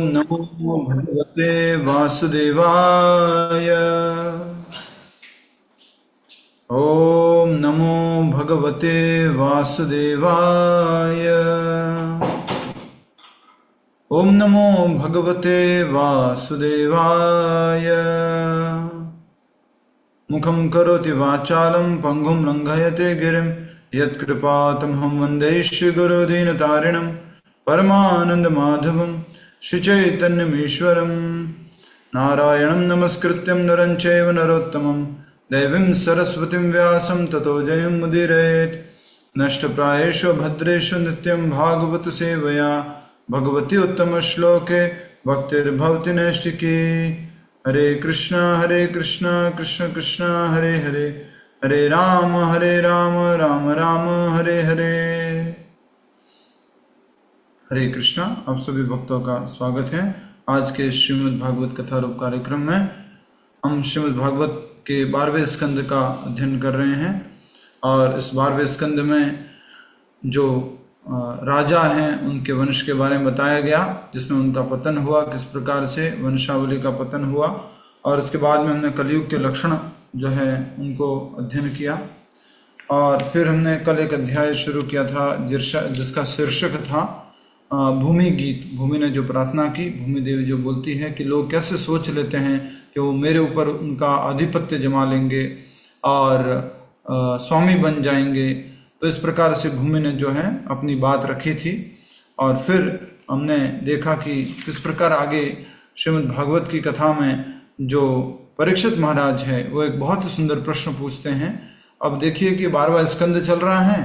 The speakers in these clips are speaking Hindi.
ॐ नमो भगवते वासुदेवाय। ॐ नमो भगवते वासुदेवाय। ॐ नमो भगवते वासुदेवाय। मुखं करोति वाचालं पङ्गुं लङ्घयते गिरिं यत्कृपातमहं वन्दे श्रीगुरुदीनतारिणं परमानन्दमाधवं श्रीचैतन्यमीश्वरं। नारायणं नमस्कृत्यं नरं चैव नरोत्तमं देवीं सरस्वतीं व्यासं ततो जयमुदीरयेत्। नष्टप्रायेषु भद्रेषु नित्यं भागवत सेवया भगवती उत्तमश्लोके भक्तिर्भवति नैष्टिकी। हरे कृष्णा कृष्ण कृष्ण हरे हरे, हरे राम राम राम हरे हरे। हरे कृष्णा। आप सभी भक्तों का स्वागत है आज के श्रीमद् भागवत कथा रूप कार्यक्रम में। हम श्रीमद् भागवत के 12वें स्कंद का अध्ययन कर रहे हैं और इस 12वें स्कंद में जो राजा हैं उनके वंश के बारे में बताया गया, जिसमें उनका पतन हुआ, किस प्रकार से वंशावली का पतन हुआ। और इसके बाद में हमने कलयुग के लक्षण जो है उनको अध्ययन किया। और फिर हमने कल एक अध्याय शुरू किया था जिसका शीर्षक था भूमि गीत। भूमि ने जो प्रार्थना की, भूमि देवी जो बोलती है कि लोग कैसे सोच लेते हैं कि वो मेरे ऊपर उनका आधिपत्य जमा लेंगे और स्वामी बन जाएंगे। तो इस प्रकार से भूमि ने जो है अपनी बात रखी थी। और फिर हमने देखा कि किस प्रकार आगे श्रीमद् भागवत की कथा में जो परीक्षित महाराज है वो एक बहुत ही सुंदर प्रश्न पूछते हैं। अब देखिए कि 12वां स्कंद चल रहा है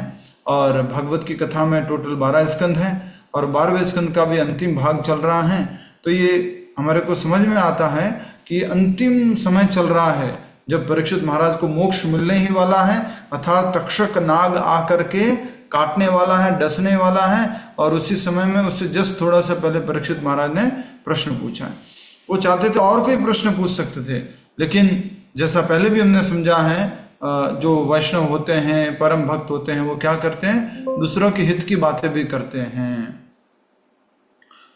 और भागवत की कथा में टोटल 12 स्कंद हैं और 12वें स्कंद का भी अंतिम भाग चल रहा है। तो ये हमारे को समझ में आता है कि अंतिम समय चल रहा है जब परीक्षित महाराज को मोक्ष मिलने ही वाला है, अर्थात तक्षक नाग आकर के काटने वाला है, डसने वाला है। और उसी समय में उससे जस्ट थोड़ा सा पहले परीक्षित महाराज ने प्रश्न पूछा है। वो चाहते थे और कोई प्रश्न पूछ सकते थे, लेकिन जैसा पहले भी हमने समझा है, जो वैष्णव होते हैं, परम भक्त होते हैं, वो क्या करते हैं, दूसरों के हित की बातें भी करते हैं।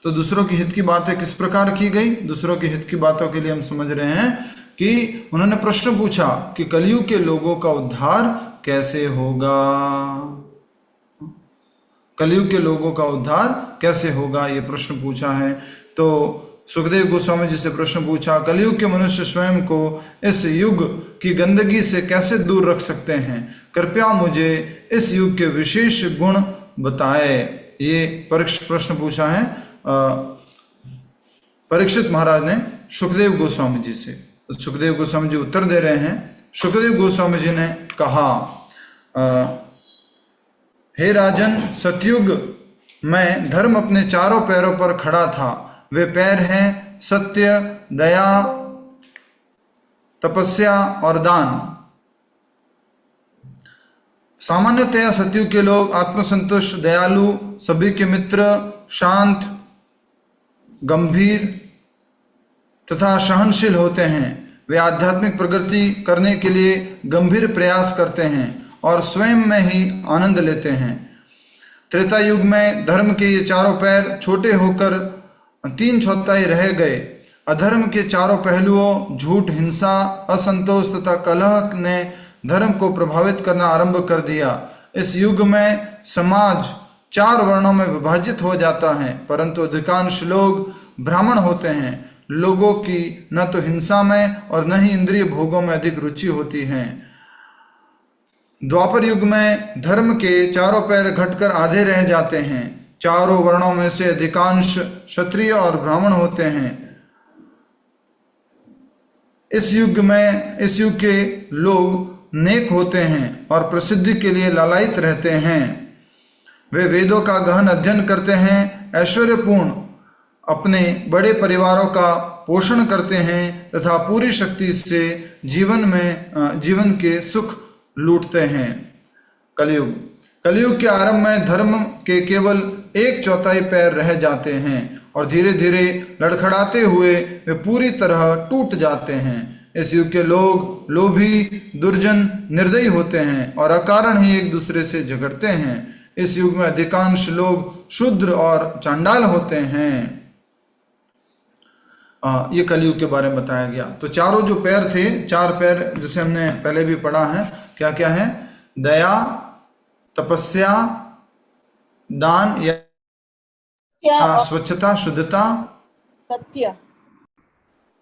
तो दूसरों के हित की बातें किस प्रकार की गई, दूसरों के हित की बातों के लिए हम समझ रहे हैं कि उन्होंने प्रश्न पूछा कि कलयुग के लोगों का उद्धार कैसे होगा, कलयुग के लोगों का उद्धार कैसे होगा, ये प्रश्न पूछा है। तो सुखदेव गोस्वामी जी से प्रश्न पूछा, कलयुग के मनुष्य स्वयं को इस युग की गंदगी से कैसे दूर रख सकते हैं, कृपया मुझे इस युग के विशेष गुण बताए। ये प्रश्न पूछा है परीक्षित महाराज ने सुखदेव गोस्वामी जी से। तो सुखदेव गोस्वामी जी उत्तर दे रहे हैं। सुखदेव गोस्वामी जी ने कहा, हे राजन, सतयुग में धर्म अपने चारों पैरों पर खड़ा था। वे पैर हैं सत्य, दया, तपस्या और दान। सामान्यतया सतयुग के लोग आत्मसंतुष्ट, दयालु, सभी के मित्र, शांत, गंभीर तथा सहनशील होते हैं। वे आध्यात्मिक प्रगति करने के लिए गंभीर प्रयास करते हैं और स्वयं में ही आनंद लेते हैं। त्रेता युग में धर्म के ये चारों पैर छोटे होकर 3/4 रह गए। अधर्म के चारों पहलुओं, झूठ, हिंसा, असंतोष तथा कलह ने धर्म को प्रभावित करना आरंभ कर दिया। इस युग में समाज 4 वर्णों में विभाजित हो जाता है, परंतु अधिकांश लोग ब्राह्मण होते हैं। लोगों की न तो हिंसा में और न ही इंद्रिय भोगों में अधिक रुचि होती है। द्वापर युग में धर्म के चारों पैर घटकर आधे रह जाते हैं। चारों वर्णों में से अधिकांश क्षत्रिय और ब्राह्मण होते हैं। इस युग के लोग नेक होते हैं और प्रसिद्धि के लिए लालायित रहते हैं। वे वेदों का गहन अध्ययन करते हैं, ऐश्वर्यपूर्ण अपने बड़े परिवारों का पोषण करते हैं तथा पूरी शक्ति से जीवन के सुख लूटते हैं। कलयुग के आरंभ में धर्म के केवल 1/4 पैर रह जाते हैं और धीरे धीरे लड़खड़ाते हुए वे पूरी तरह टूट जाते हैं। इस युग के लोग लोभी, दुर्जन, निर्दयी होते हैं और अकारण ही एक दूसरे से झगड़ते हैं। इस युग में अधिकांश लोग शूद्र और चांडाल होते हैं। ये कलयुग के बारे में बताया गया। तो चारों जो पैर थे, चार पैर जिसे हमने पहले भी पढ़ा है, क्या क्या है? दया, तपस्या, दान या स्वच्छता, शुद्धता, सत्य,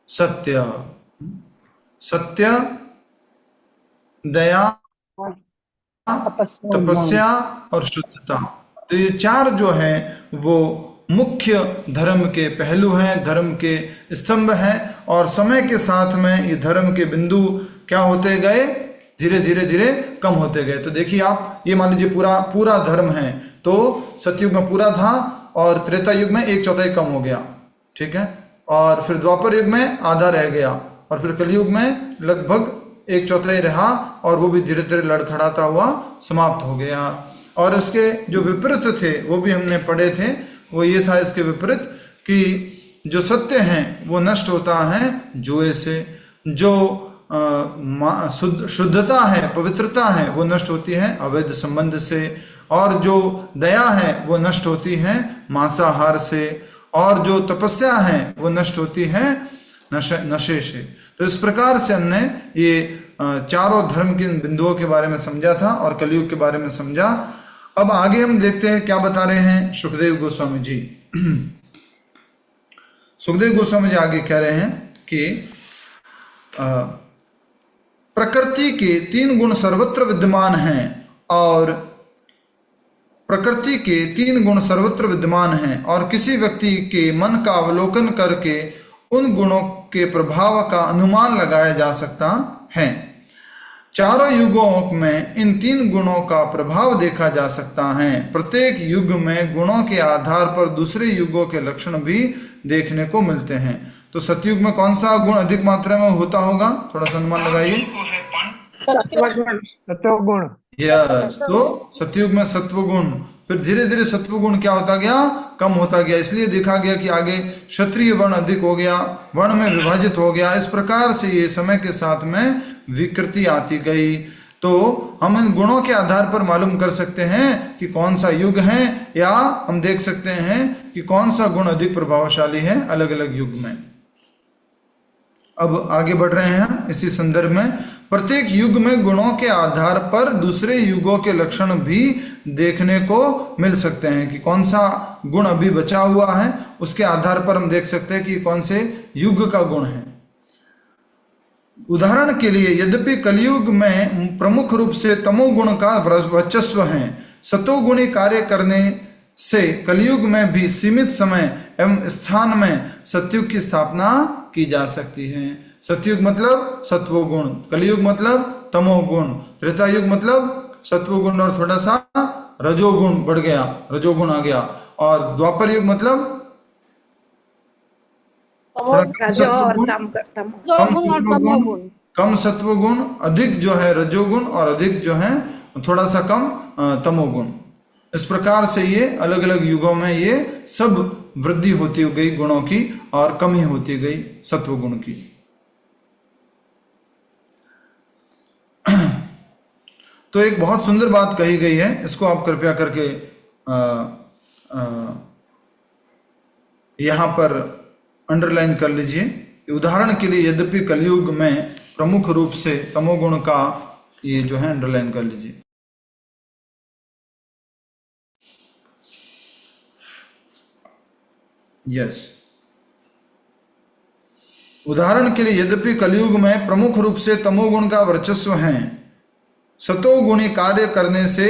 सत्य, सत्य, दया, तपस्या और शुद्धता। तो ये चार जो है वो मुख्य धर्म के पहलू हैं, धर्म के स्तंभ हैं, और समय के साथ में ये धर्म के बिंदु क्या होते गए? धीरे धीरे धीरे कम होते गए। तो देखिए आप, ये मान लीजिए पूरा पूरा धर्म है, तो सतयुग में पूरा था और त्रेता युग में 1/4 कम हो गया, ठीक है, और फिर द्वापर युग में आधा रह गया, और फिर कलयुग में लगभग 1/4 रहा, और वो भी धीरे धीरे लड़खड़ाता हुआ समाप्त हो गया। और इसके जो विपरीत थे वो भी हमने पढ़े थे। वो ये था इसके विपरीत कि जो सत्य है वो नष्ट होता है जुए से, जो शुद्धता है, पवित्रता है, वो नष्ट होती है अवैध संबंध से, और जो दया है वो नष्ट होती है मांसाहार से, और जो तपस्या है वो नष्ट होती है नशे से। तो इस प्रकार से हमने ये चारों धर्म के बिंदुओं के बारे में समझा था और कलयुग के बारे में समझा। अब आगे हम देखते हैं क्या बता रहे हैं सुखदेव गोस्वामी जी। सुखदेव गोस्वामी जी आगे कह रहे हैं कि प्रकृति के 3 गुण सर्वत्र विद्यमान हैं, और प्रकृति के 3 गुण सर्वत्र विद्यमान हैं, और किसी व्यक्ति के मन का अवलोकन करके उन गुणों के प्रभाव का अनुमान लगाया जा सकता है। चारों युगों में इन 3 गुणों का प्रभाव देखा जा सकता है। प्रत्येक युग में गुणों के आधार पर दूसरे युगों के लक्षण भी देखने को मिलते हैं। तो सतयुग में कौन सा गुण अधिक मात्रा में होता होगा? थोड़ा सा अनुमान लगाइए। सत्वगुण। यस, तो सतयुग में सत्वगुण, फिर धीरे धीरे सत्वगुण क्या होता गया? कम होता गया। इसलिए देखा गया कि आगे क्षत्रिय वर्ण अधिक हो गया, वर्ण में विभाजित हो गया। इस प्रकार से ये समय के साथ में विकृति आती गई। तो हम इन गुणों के आधार पर मालूम कर सकते हैं कि कौन सा युग है, या हम देख सकते हैं कि कौन सा गुण अधिक प्रभावशाली है अलग अलग युग में। अब आगे बढ़ रहे हैं इसी संदर्भ में। प्रत्येक युग में गुणों के आधार पर दूसरे युगों के लक्षण भी देखने को मिल सकते हैं कि कौन सा गुण अभी बचा हुआ है, उसके आधार पर हम देख सकते हैं कि कौन से युग का गुण है। उदाहरण के लिए, यद्यपि कलयुग में प्रमुख रूप से तमोगुण का वर्चस्व है, सतोगुणी कार्य करने से कलयुग में भी सीमित समय एवं स्थान में सतयुग की स्थापना की जा सकती है। सतयुग मतलब सत्वगुण, कलयुग मतलब तमोगुण, त्रेता युग मतलब सत्वगुण और थोड़ा सा रजोगुण बढ़ गया, रजोगुण आ गया, और द्वापर युग मतलब कम सत्वगुण, अधिक जो है रजोगुण, और अधिक जो है थोड़ा सा कम तमोगुण। इस प्रकार से ये अलग अलग युगों में ये सब वृद्धि होती गई गुणों की, और कमी होती गई सत्वगुण की। तो एक बहुत सुंदर बात कही गई है, इसको आप कृपया करके यहां पर अंडरलाइन कर लीजिए। उदाहरण के लिए, यद्यपि कलयुग में प्रमुख रूप से तमोगुण का, ये जो है अंडरलाइन कर लीजिए। यस, उदाहरण के लिए, यद्यपि कलयुग में प्रमुख रूप से तमोगुण का वर्चस्व है, सतोगुणी कार्य करने से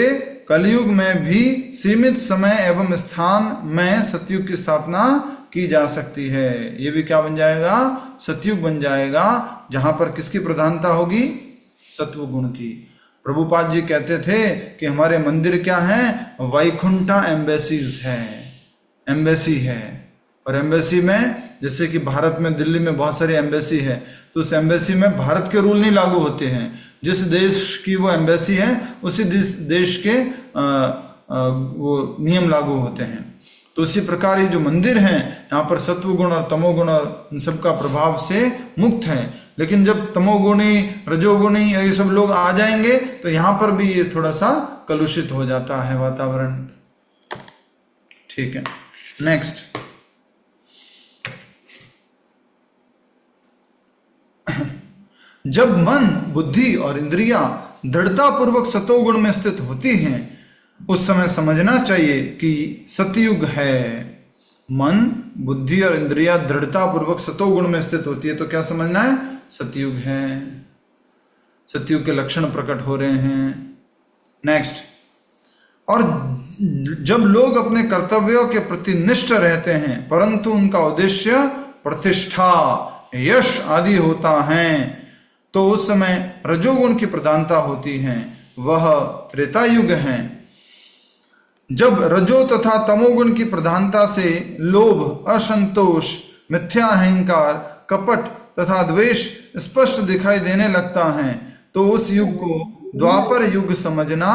कलयुग में भी सीमित समय एवं स्थान में सतयुग की स्थापना की जा सकती है। ये भी क्या बन जाएगा? सतयुग बन जाएगा, जहां पर किसकी प्रधानता होगी? सत्वगुण की। प्रभुपाद जी कहते थे कि हमारे मंदिर क्या है? वैकुंठा एम्बेसीज है, एम्बेसी है। और एम्बेसी में, जैसे कि भारत में दिल्ली में बहुत सारी एम्बेसी है, तो उस एम्बेसी में भारत के रूल नहीं लागू होते हैं। जिस देश की वो एम्बेसी है उसी देश के वो नियम लागू होते हैं। तो इसी प्रकार ये जो मंदिर हैं, यहाँ पर सत्वगुण और तमोगुण और इन सब का प्रभाव से मुक्त है। लेकिन जब तमोगुणी, रजोगुणी ये सब लोग आ जाएंगे तो यहाँ पर भी ये थोड़ा सा कलुषित हो जाता है वातावरण। ठीक है, नेक्स्ट। जब मन, बुद्धि और इंद्रियां दृढ़ता पूर्वक सतोगुण में स्थित होती हैं, उस समय समझना चाहिए कि सतयुग है। मन, बुद्धि और इंद्रियां दृढ़ता पूर्वक सतोगुण में स्थित होती है तो क्या समझना है? सतयुग है। सतयुग के लक्षण प्रकट हो रहे हैं। नेक्स्ट, और जब लोग अपने कर्तव्यों के प्रति निष्ठ रहते हैं परंतु उनका उद्देश्य प्रतिष्ठा, यश आदि होता है, तो उस समय रजोगुण की प्रधानता होती है, वह त्रेता युग है। जब रजो तथा तमोगुण की प्रधानता से लोभ, असंतोष, मिथ्या अहंकार, कपट तथा द्वेष स्पष्ट दिखाई देने लगता है तो उस युग को द्वापर युग समझना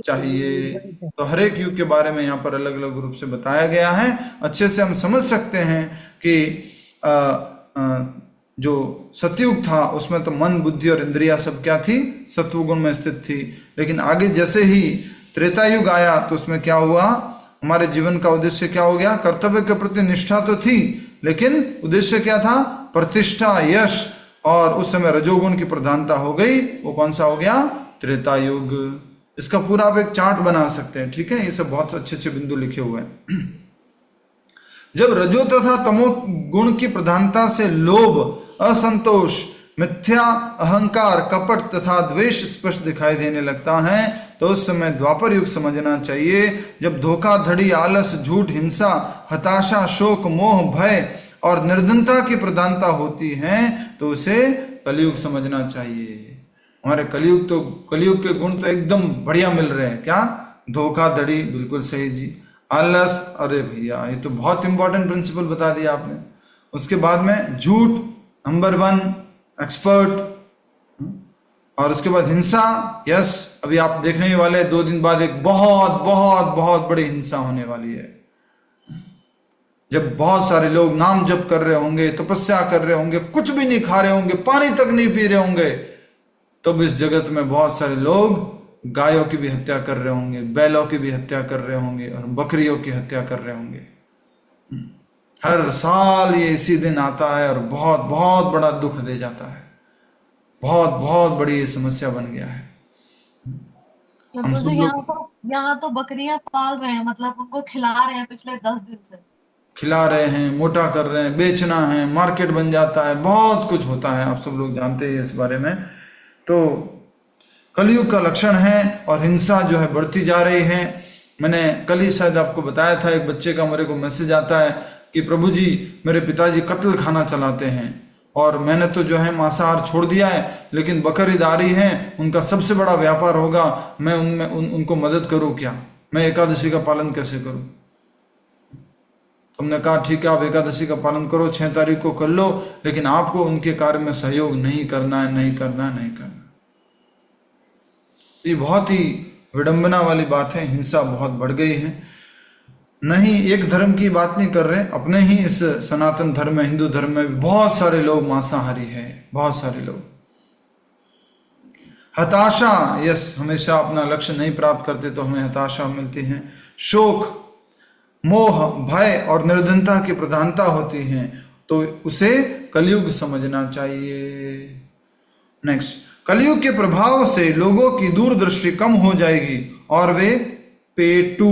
चाहिए। तो हर एक युग के बारे में यहाँ पर अलग अलग रूप से बताया गया है। अच्छे से हम समझ सकते हैं कि जो सतयुग था उसमें तो मन, बुद्धि और इंद्रिया सब क्या थी? सत्वगुण में स्थित थी। लेकिन आगे जैसे ही त्रेता युग आया तो उसमें क्या हुआ? हमारे जीवन का उद्देश्य क्या हो गया? कर्तव्य के प्रति निष्ठा तो थी लेकिन उद्देश्य क्या था? प्रतिष्ठा, यश। और उस समय रजोगुण की प्रधानता हो गई। वो कौन सा हो गया? त्रेता युग। इसका पूरा आप एक चार्ट बना सकते हैं, ठीक है? ये सब बहुत अच्छे अच्छे बिंदु लिखे हुए हैं। जब रजो तथा तमो गुण की प्रधानता से लोभ, असंतोष, मिथ्या अहंकार, कपट तथा द्वेष स्पष्ट दिखाई देने लगता है तो उस समय द्वापर युग समझना चाहिए। जब धोखाधड़ी, आलस, झूठ, हिंसा, हताशा, शोक, मोह, भय और निर्धनता की प्रधानता होती है तो उसे कलयुग समझना चाहिए। हमारे कलयुग के गुण तो एकदम बढ़िया मिल रहे हैं। क्या? धोखाधड़ी, बिल्कुल सही जी। आलस, अरे भैया ये तो बहुत इंपॉर्टेंट प्रिंसिपल बता दिया आपने। उसके बाद में झूठ, नंबर 1 एक्सपर्ट। और उसके बाद हिंसा, यस, अभी आप देखने ही वाले 2 दिन बाद एक बहुत बहुत बहुत बड़ी हिंसा होने वाली है। जब बहुत सारे लोग नाम जप कर रहे होंगे, तपस्या कर रहे होंगे, कुछ भी नहीं खा रहे होंगे, पानी तक नहीं पी रहे होंगे, तब इस जगत में बहुत सारे लोग गायों की भी हत्या कर रहे होंगे, बैलों की भी हत्या कर रहे होंगे और बकरियों की हत्या कर रहे होंगे। हर साल ये इसी दिन आता है और बहुत बहुत बड़ा दुख दे जाता है। बहुत बहुत बड़ी ये समस्या बन गया है। हम सब लोग यहाँ तो बकरियां पाल रहे हैं, मतलब उनको खिला रहे हैं पिछले 10 दिन से। खिला रहे हैं, मोटा कर रहे हैं, बेचना है, मार्केट बन जाता है, बहुत कुछ होता है। आप सब लोग जानते हैं इस बारे में। तो कलयुग का लक्षण है और हिंसा जो है बढ़ती जा रही है। मैंने कल ही शायद आपको बताया था, एक बच्चे का मेरे को मैसेज आता है कि प्रभु जी मेरे पिताजी कत्ल खाना चलाते हैं और मैंने तो जो है मांसाहार छोड़ दिया है, लेकिन बकरीदारी है, उनका सबसे बड़ा व्यापार होगा, मैं उनको मदद करूं क्या? मैं एकादशी का पालन कैसे करूं? तुमने कहा ठीक है आप एकादशी का पालन करो, 6 तारीख को कर लो, लेकिन आपको उनके कार्य में सहयोग नहीं करना है, नहीं करना है, नहीं करना। तो ये बहुत ही विडंबना वाली बात है। हिंसा बहुत बढ़ गई है। नहीं, एक धर्म की बात नहीं कर रहे, अपने ही इस सनातन धर्म में, हिंदू धर्म में भी बहुत सारे लोग मांसाहारी हैं, बहुत सारे लोग। हताशा, यस, हमेशा अपना लक्ष्य नहीं प्राप्त करते तो हमें हताशा मिलती है। शोक, मोह, भय और निर्धनता की प्रधानता होती है तो उसे कलयुग समझना चाहिए। नेक्स्ट, कलयुग के प्रभाव से लोगों की दूरदृष्टि कम हो जाएगी और वे पेटू,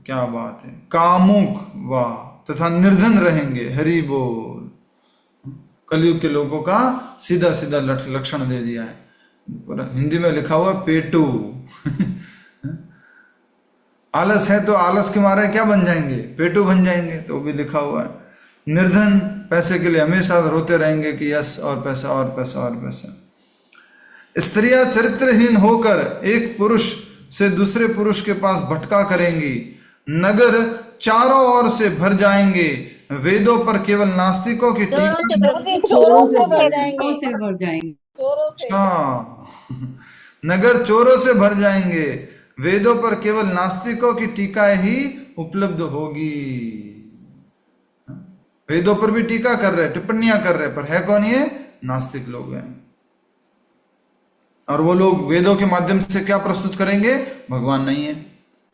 क्या बात है, कामुक वाह तथा निर्धन रहेंगे। हरि बोल। कलयुग के लोगों का सीधा सीधा लक्षण दे दिया है। हिंदी में लिखा हुआ पेटू। आलस है तो आलस के मारे क्या बन जाएंगे? पेटू बन जाएंगे। तो भी लिखा हुआ है। निर्धन, पैसे के लिए हमेशा रोते रहेंगे कि यस और पैसा और पैसा और पैसा। स्त्रियां चरित्रहीन होकर एक पुरुष से दूसरे पुरुष के पास भटका करेंगी। नगर चारों ओर से भर जाएंगे। वेदों पर केवल नास्तिकों की चोरों से भर जाएंगे। अच्छा, नगर चोरों से भर जाएंगे। वेदों पर केवल नास्तिकों की टीकाएं ही उपलब्ध होगी। वेदों पर भी टीका कर रहे, टिप्पणियां कर रहे, पर है कौन ये? नास्तिक लोग हैं। और वो लोग वेदों के माध्यम से क्या प्रस्तुत करेंगे? भगवान नहीं है,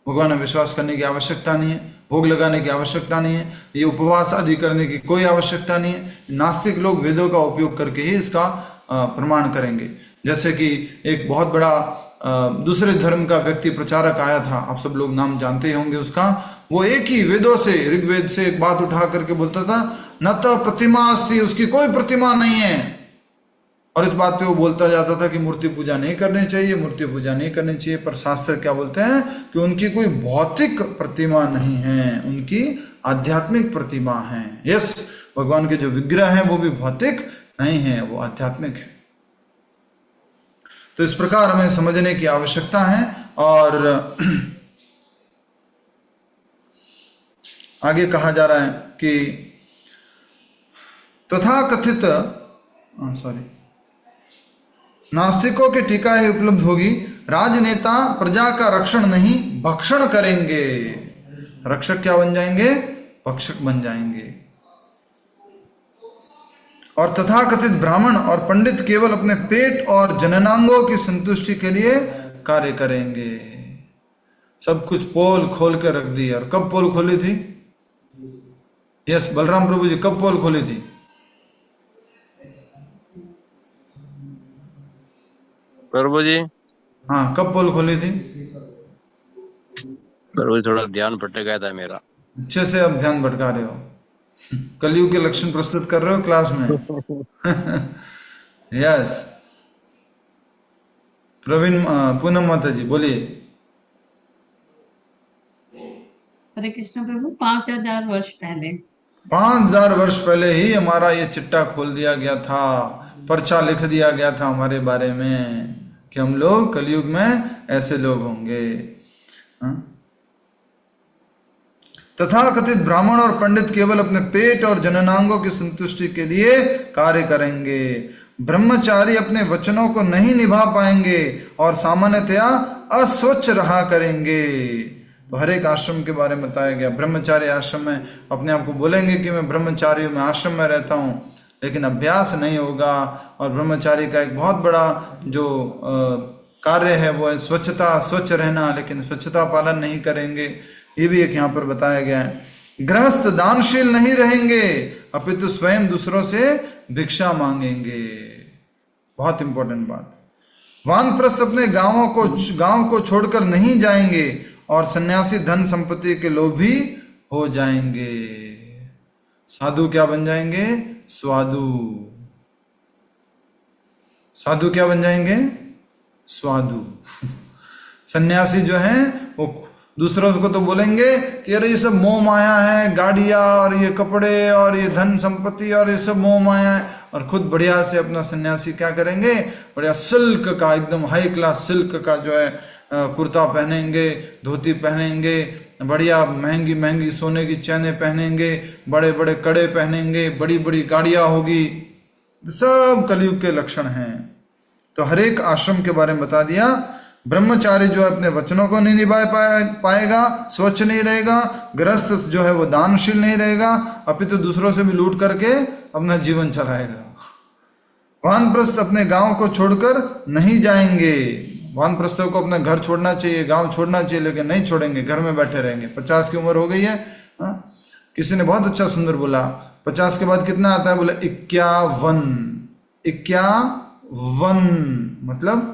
भगवान में विश्वास करने की आवश्यकता नहीं है, भोग लगाने की आवश्यकता नहीं है, ये उपवास आदि करने की कोई आवश्यकता नहीं है। नास्तिक लोग वेदों का उपयोग करके ही इसका प्रमाण करेंगे। जैसे कि एक बहुत बड़ा दूसरे धर्म का व्यक्ति प्रचारक आया था, आप सब लोग नाम जानते ही होंगे उसका। वो एक ही वेदों से, ऋग्वेद से एक बात उठा करके बोलता था, न तो प्रतिमा अस्ति, उसकी कोई प्रतिमा नहीं है। और इस बात पे वो बोलता जाता था कि मूर्ति पूजा नहीं करनी चाहिए, मूर्ति पूजा नहीं करनी चाहिए। पर शास्त्र क्या बोलते हैं कि उनकी कोई भौतिक प्रतिमा नहीं है, उनकी आध्यात्मिक प्रतिमा है। यस, भगवान के जो विग्रह हैं वो भी भौतिक नहीं है, वो आध्यात्मिक है। तो इस प्रकार हमें समझने की आवश्यकता है। और आगे कहा जा रहा है कि तथाकथित नास्तिकों की टीका ही उपलब्ध होगी। राजनेता प्रजा का रक्षण नहीं भक्षण करेंगे। रक्षक क्या बन जाएंगे? भक्षक बन जाएंगे। और तथाकथित ब्राह्मण और पंडित केवल अपने पेट और जननांगों की संतुष्टि के लिए कार्य करेंगे। सब कुछ पोल खोल कर रख दी। और कब पोल खोली थी? यस, बलराम प्रभु जी कब पोल खोली थी? प्रभु जी, हाँ, कब पोल खोली थी? प्रभु जी थोड़ा ध्यान भटक गया था मेरा। अच्छे से अब ध्यान भटका रहे हो, कलयुग के लक्षण प्रस्तुत कर रहे हो क्लास में। यस, प्रवीण पूनम माता जी बोलिए। हरे कृष्ण प्रभु, 5000 वर्ष पहले 5000 वर्ष पहले ही हमारा ये चिट्टा खोल दिया गया था, पर्चा लिख दिया गया था हमारे बारे में कि हम लोग कलयुग में ऐसे लोग होंगे। तथाकथित ब्राह्मण और पंडित केवल अपने पेट और जननांगों की संतुष्टि के लिए कार्य करेंगे। ब्रह्मचारी अपने वचनों को नहीं निभा पाएंगे और सामान्यतया अस्वच्छ रहा करेंगे। तो हर एक आश्रम के बारे में बताया गया। ब्रह्मचारी आश्रम में अपने आप को बोलेंगे कि मैं ब्रह्मचारी हूं, मैं आश्रम में रहता हूं, लेकिन अभ्यास नहीं होगा। और ब्रह्मचारी का एक बहुत बड़ा जो कार्य है वो है स्वच्छता, स्वच्छ रहना, लेकिन स्वच्छता पालन नहीं करेंगे। ये भी एक यहाँ पर बताया गया है। गृहस्थ दानशील नहीं रहेंगे अपितु स्वयं दूसरों से भिक्षा मांगेंगे। बहुत इंपॉर्टेंट बात। वानप्रस्थ अपने गांव को छोड़कर नहीं जाएंगे और सन्यासी धन संपत्ति के लोभी हो जाएंगे। साधु क्या बन जाएंगे? स्वादु। साधु क्या बन जाएंगे? स्वादु। सन्यासी जो है वो दूसरों को तो बोलेंगे कि अरे ये सब मोह माया है, गाड़ियां और ये कपड़े और ये धन संपत्ति और ये सब मोह माया है, और खुद बढ़िया से अपना सन्यासी क्या करेंगे? बढ़िया सिल्क का, एकदम हाई क्लास सिल्क का जो है कुर्ता पहनेंगे, धोती पहनेंगे, बढ़िया महंगी महंगी सोने की चैनें पहनेंगे, बड़े बड़े कड़े पहनेंगे, बड़ी बड़ी गाड़ियां होगी। सब कलयुग के लक्षण हैं। तो हर एक आश्रम के बारे में बता दिया। ब्रह्मचारी जो है अपने वचनों को नहीं निभा पाएगा, स्वच्छ नहीं रहेगा। गृहस्थ जो है वो दानशील नहीं रहेगा, अपितु दूसरों से भी लूट करके अपना जीवन चलाएगा। वानप्रस्थ अपने गांव को छोड़कर नहीं जाएंगे। वानप्रस्थों को अपना घर छोड़ना चाहिए, गांव छोड़ना चाहिए, लेकिन नहीं छोड़ेंगे, घर में बैठे रहेंगे। 50 की उम्र हो गई है। किसी ने बहुत अच्छा सुंदर बोला, 50 के बाद कितना आता है? बोला 51। 51 मतलब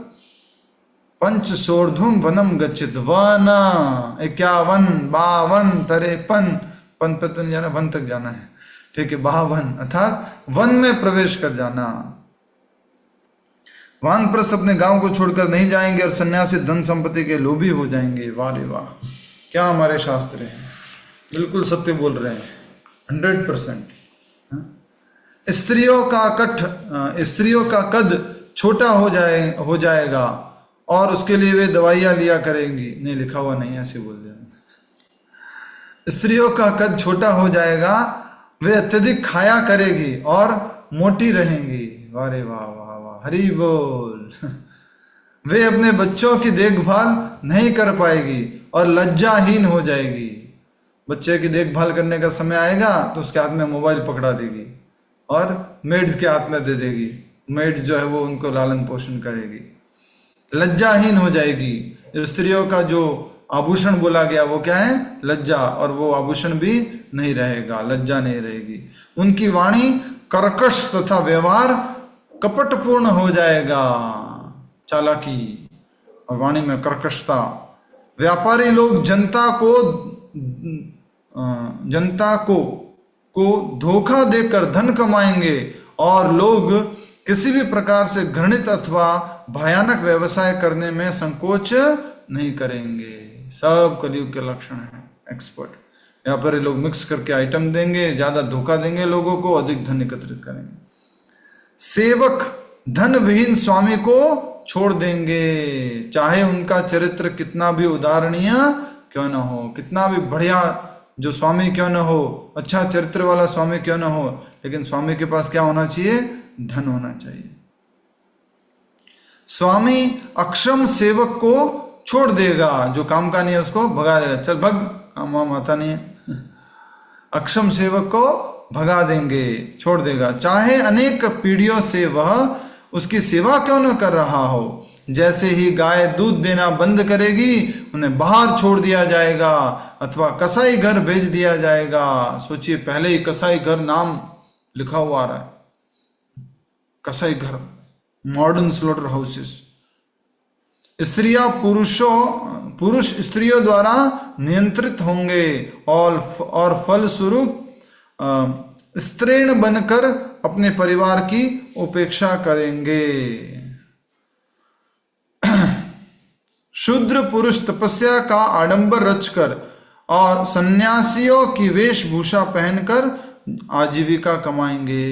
पंचशोर्धुम वनम गच्छित। वन 51, 52, 53, पन पे तो नहीं जाना, वन तक जाना है, ठीक है। 52 अर्थात वन में प्रवेश कर जाना। वानप्रस्थ अपने गांव को छोड़कर नहीं जाएंगे और सन्यासी धन संपत्ति के लोभी हो जाएंगे। वाह रे वाह, क्या हमारे शास्त्र हैं, बिल्कुल सत्य बोल रहे हैं, 100%। स्त्रियों का कद छोटा हो जाएगा और उसके लिए वे दवाइयां लिया करेंगी। नहीं, लिखा हुआ नहीं है, ऐसे बोल दिया। स्त्रियों का कद छोटा हो जाएगा, वे अत्यधिक खाया करेगी और मोटी रहेंगी। वाह रे वाह वाह वाह, हरि बोल। वे अपने बच्चों की देखभाल नहीं कर पाएगी और लज्जाहीन हो जाएगी। बच्चे की देखभाल करने का समय आएगा तो उसके हाथ में मोबाइल पकड़ा देगी और मेड्स के हाथ में दे देगी। मेड जो है वो उनको लालन पोषण करेगी, लज्जाहीन हो जाएगी। स्त्रियों का जो आभूषण बोला गया वो क्या है? लज्जा, और वो आभूषण भी नहीं रहेगा, लज्जा नहीं रहेगी। उनकी वाणी कर्कश तथा व्यवहार कपटपूर्ण हो जाएगा, चालाकी और वाणी में कर्कशता। व्यापारी लोग जनता को धोखा देकर धन कमाएंगे और लोग किसी भी प्रकार से घृणित अथवा भयानक व्यवसाय करने में संकोच नहीं करेंगे। सब कलयुग के लक्षण हैं। एक्सपर्ट व्यापारी लोग मिक्स करके आइटम देंगे, ज्यादा धोखा देंगे लोगों को, अधिक धन एकत्रित करेंगे। सेवक धन विहीन स्वामी को छोड़ देंगे, चाहे उनका चरित्र कितना भी उदाहरणीय क्यों ना हो, कितना भी बढ़िया जो स्वामी क्यों ना हो, अच्छा चरित्र वाला स्वामी क्यों ना हो, लेकिन स्वामी के पास क्या होना चाहिए? धन होना चाहिए। स्वामी अक्षम सेवक को छोड़ देगा, जो काम का नहीं है उसको भगा देगा, चल भग, काम वाम आता नहीं है। अक्षम सेवक को भगा देंगे, छोड़ देगा, चाहे अनेक पीढ़ियों से वह उसकी सेवा क्यों न कर रहा हो। जैसे ही गाय दूध देना बंद करेगी उन्हें बाहर छोड़ दिया जाएगा अथवा कसाई घर भेज दिया जाएगा। सोचिए, पहले ही कसाई घर नाम लिखा हुआ आ रहा है, कसाई घर, मॉडर्न स्लॉटर हाउसेस। पुरुष स्त्रियों द्वारा नियंत्रित होंगे और फलस्वरूप स्त्रीण बनकर अपने परिवार की उपेक्षा करेंगे। शूद्र पुरुष तपस्या का आडंबर रचकर और सन्यासियों की वेशभूषा पहनकर आजीविका कमाएंगे।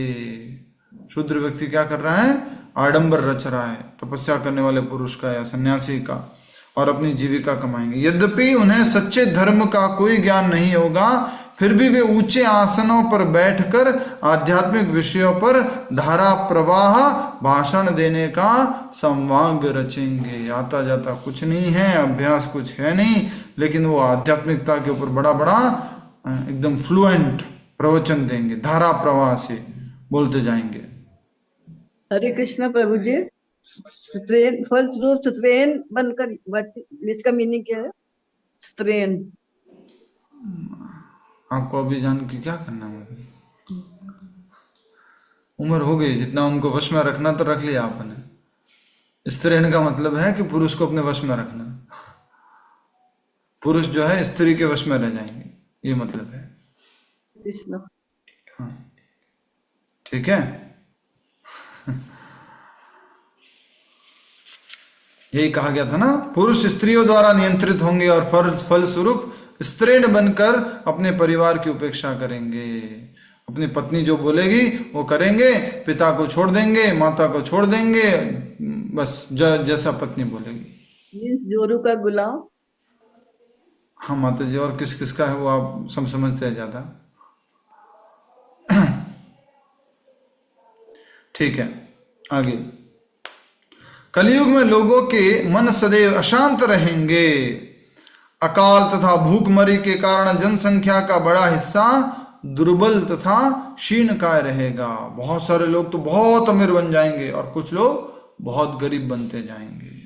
शूद्र व्यक्ति क्या कर रहा है? आडंबर रच रहा है, तपस्या करने वाले पुरुष का या सन्यासी का, और अपनी जीविका कमाएंगे। यद्यपि उन्हें सच्चे धर्म का कोई ज्ञान नहीं होगा, फिर भी वे ऊंचे आसनों पर बैठकर आध्यात्मिक विषयों पर धारा प्रवाह भाषण देने का संवाद रचेंगे। आता जाता कुछ नहीं है, अभ्यास कुछ है नहीं, लेकिन वो आध्यात्मिकता के ऊपर बड़ा बड़ा एकदम फ्लुएंट प्रवचन देंगे, धारा प्रवाह से बोलते जाएंगे। हरे कृष्ण प्रभु जी। स्त्रेन फलस्वरूप स्त्रेन बनकर, इसका मीनिंग क्या है? स्त्रेन आपको अभी जान के क्या करना है? उम्र हो गई, जितना उनको वश में रखना तो रख लिया आपने। स्त्रीण का मतलब है कि पुरुष को अपने वश में रखना, पुरुष जो है स्त्री के वश में रह जाएंगे, ये मतलब है। कृष्ण, हाँ, ठीक है। यही कहा गया था ना, पुरुष स्त्रियों द्वारा नियंत्रित होंगे और फलस्वरूप स्त्रीण बनकर अपने परिवार की उपेक्षा करेंगे। अपनी पत्नी जो बोलेगी वो करेंगे, पिता को छोड़ देंगे, माता को छोड़ देंगे, बस जैसा पत्नी बोलेगी। जोरू का गुलाम। हाँ माता जी, और किस किस का है वो आप सब समझते हैं ज्यादा। ठीक है, आगे। कलयुग में लोगों के मन सदैव अशांत रहेंगे। अकाल तथा भूखमरी के कारण जनसंख्या का बड़ा हिस्सा दुर्बल तथा क्षीणकाय रहेगा। बहुत सारे लोग तो बहुत अमीर बन जाएंगे और कुछ लोग बहुत गरीब बनते जाएंगे।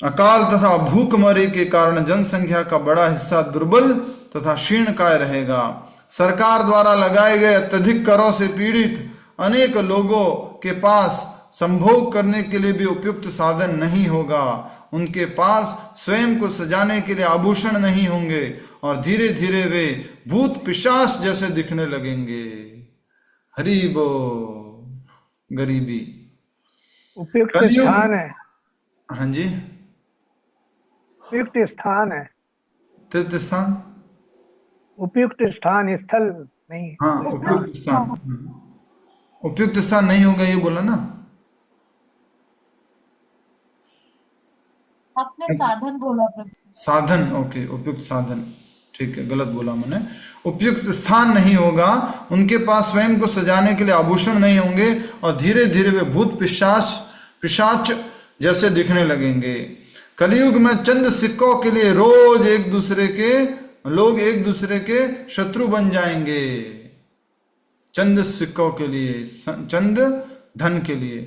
अकाल तथा भूखमरी के कारण जनसंख्या का बड़ा हिस्सा दुर्बल तथा क्षीणकाय रहेगा। सरकार द्वारा लगाए गए अत्यधिक करों से पीड़ित अनेक लोगों के पास संभोग करने के लिए भी उपयुक्त साधन नहीं होगा। उनके पास स्वयं को सजाने के लिए आभूषण नहीं होंगे और धीरे धीरे वे भूत पिशाच जैसे दिखने लगेंगे। हरि बोल। गरीबी उपयुक्त स्थान है। हाँ जी, उपयुक्त स्थान है। तीर्थ स्थान, उपयुक्त स्थान, स्थल नहीं। हाँ उपयुक्त स्थान, उपयुक्त स्थान नहीं होगा ये बोला ना आपने? साधन बोला प्रभु। साधन, ओके, उपयुक्त साधन, ठीक है, गलत बोला मैंने। उपयुक्त स्थान नहीं होगा, उनके पास स्वयं को सजाने के लिए आभूषण नहीं होंगे और धीरे धीरे वे भूत पिशाच जैसे दिखने लगेंगे। कलयुग में चंद सिक्कों के लिए रोज लोग एक दूसरे के शत्रु बन जाएंगे। चंद सिक्कों के लिए, चंद धन के लिए,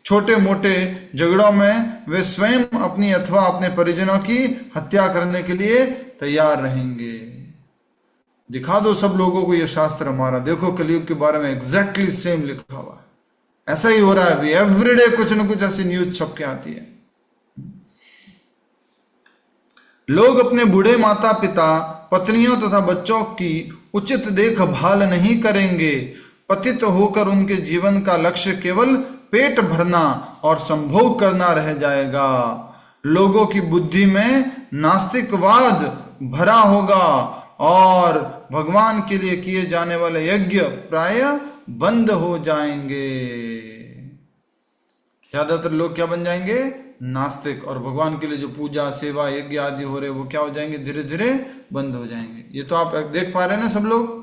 छोटे मोटे झगड़ों में वे स्वयं अपनी अथवा अपने परिजनों की हत्या करने के लिए तैयार रहेंगे। दिखा दो सब लोगों को ये शास्त्र हमारा, देखो कलयुग के बारे में एग्जैक्टली सेम लिखा हुआ है। ऐसा ही हो रहा है अभी, एवरीडे कुछ ना कुछ ऐसी न्यूज छप के आती है। लोग अपने बूढ़े माता पिता, पत्नियों तथा बच्चों की उचित देखभाल नहीं करेंगे। पतित होकर उनके जीवन का लक्ष्य केवल पेट भरना और संभोग करना रह जाएगा। लोगों की बुद्धि में नास्तिकवाद भरा होगा और भगवान के लिए किए जाने वाले यज्ञ प्रायः बंद हो जाएंगे। ज्यादातर लोग क्या बन जाएंगे? नास्तिक। और भगवान के लिए जो पूजा सेवा यज्ञ आदि हो रहे वो क्या हो जाएंगे? धीरे धीरे बंद हो जाएंगे। ये तो आप देख पा रहे हैं ना सब लोग,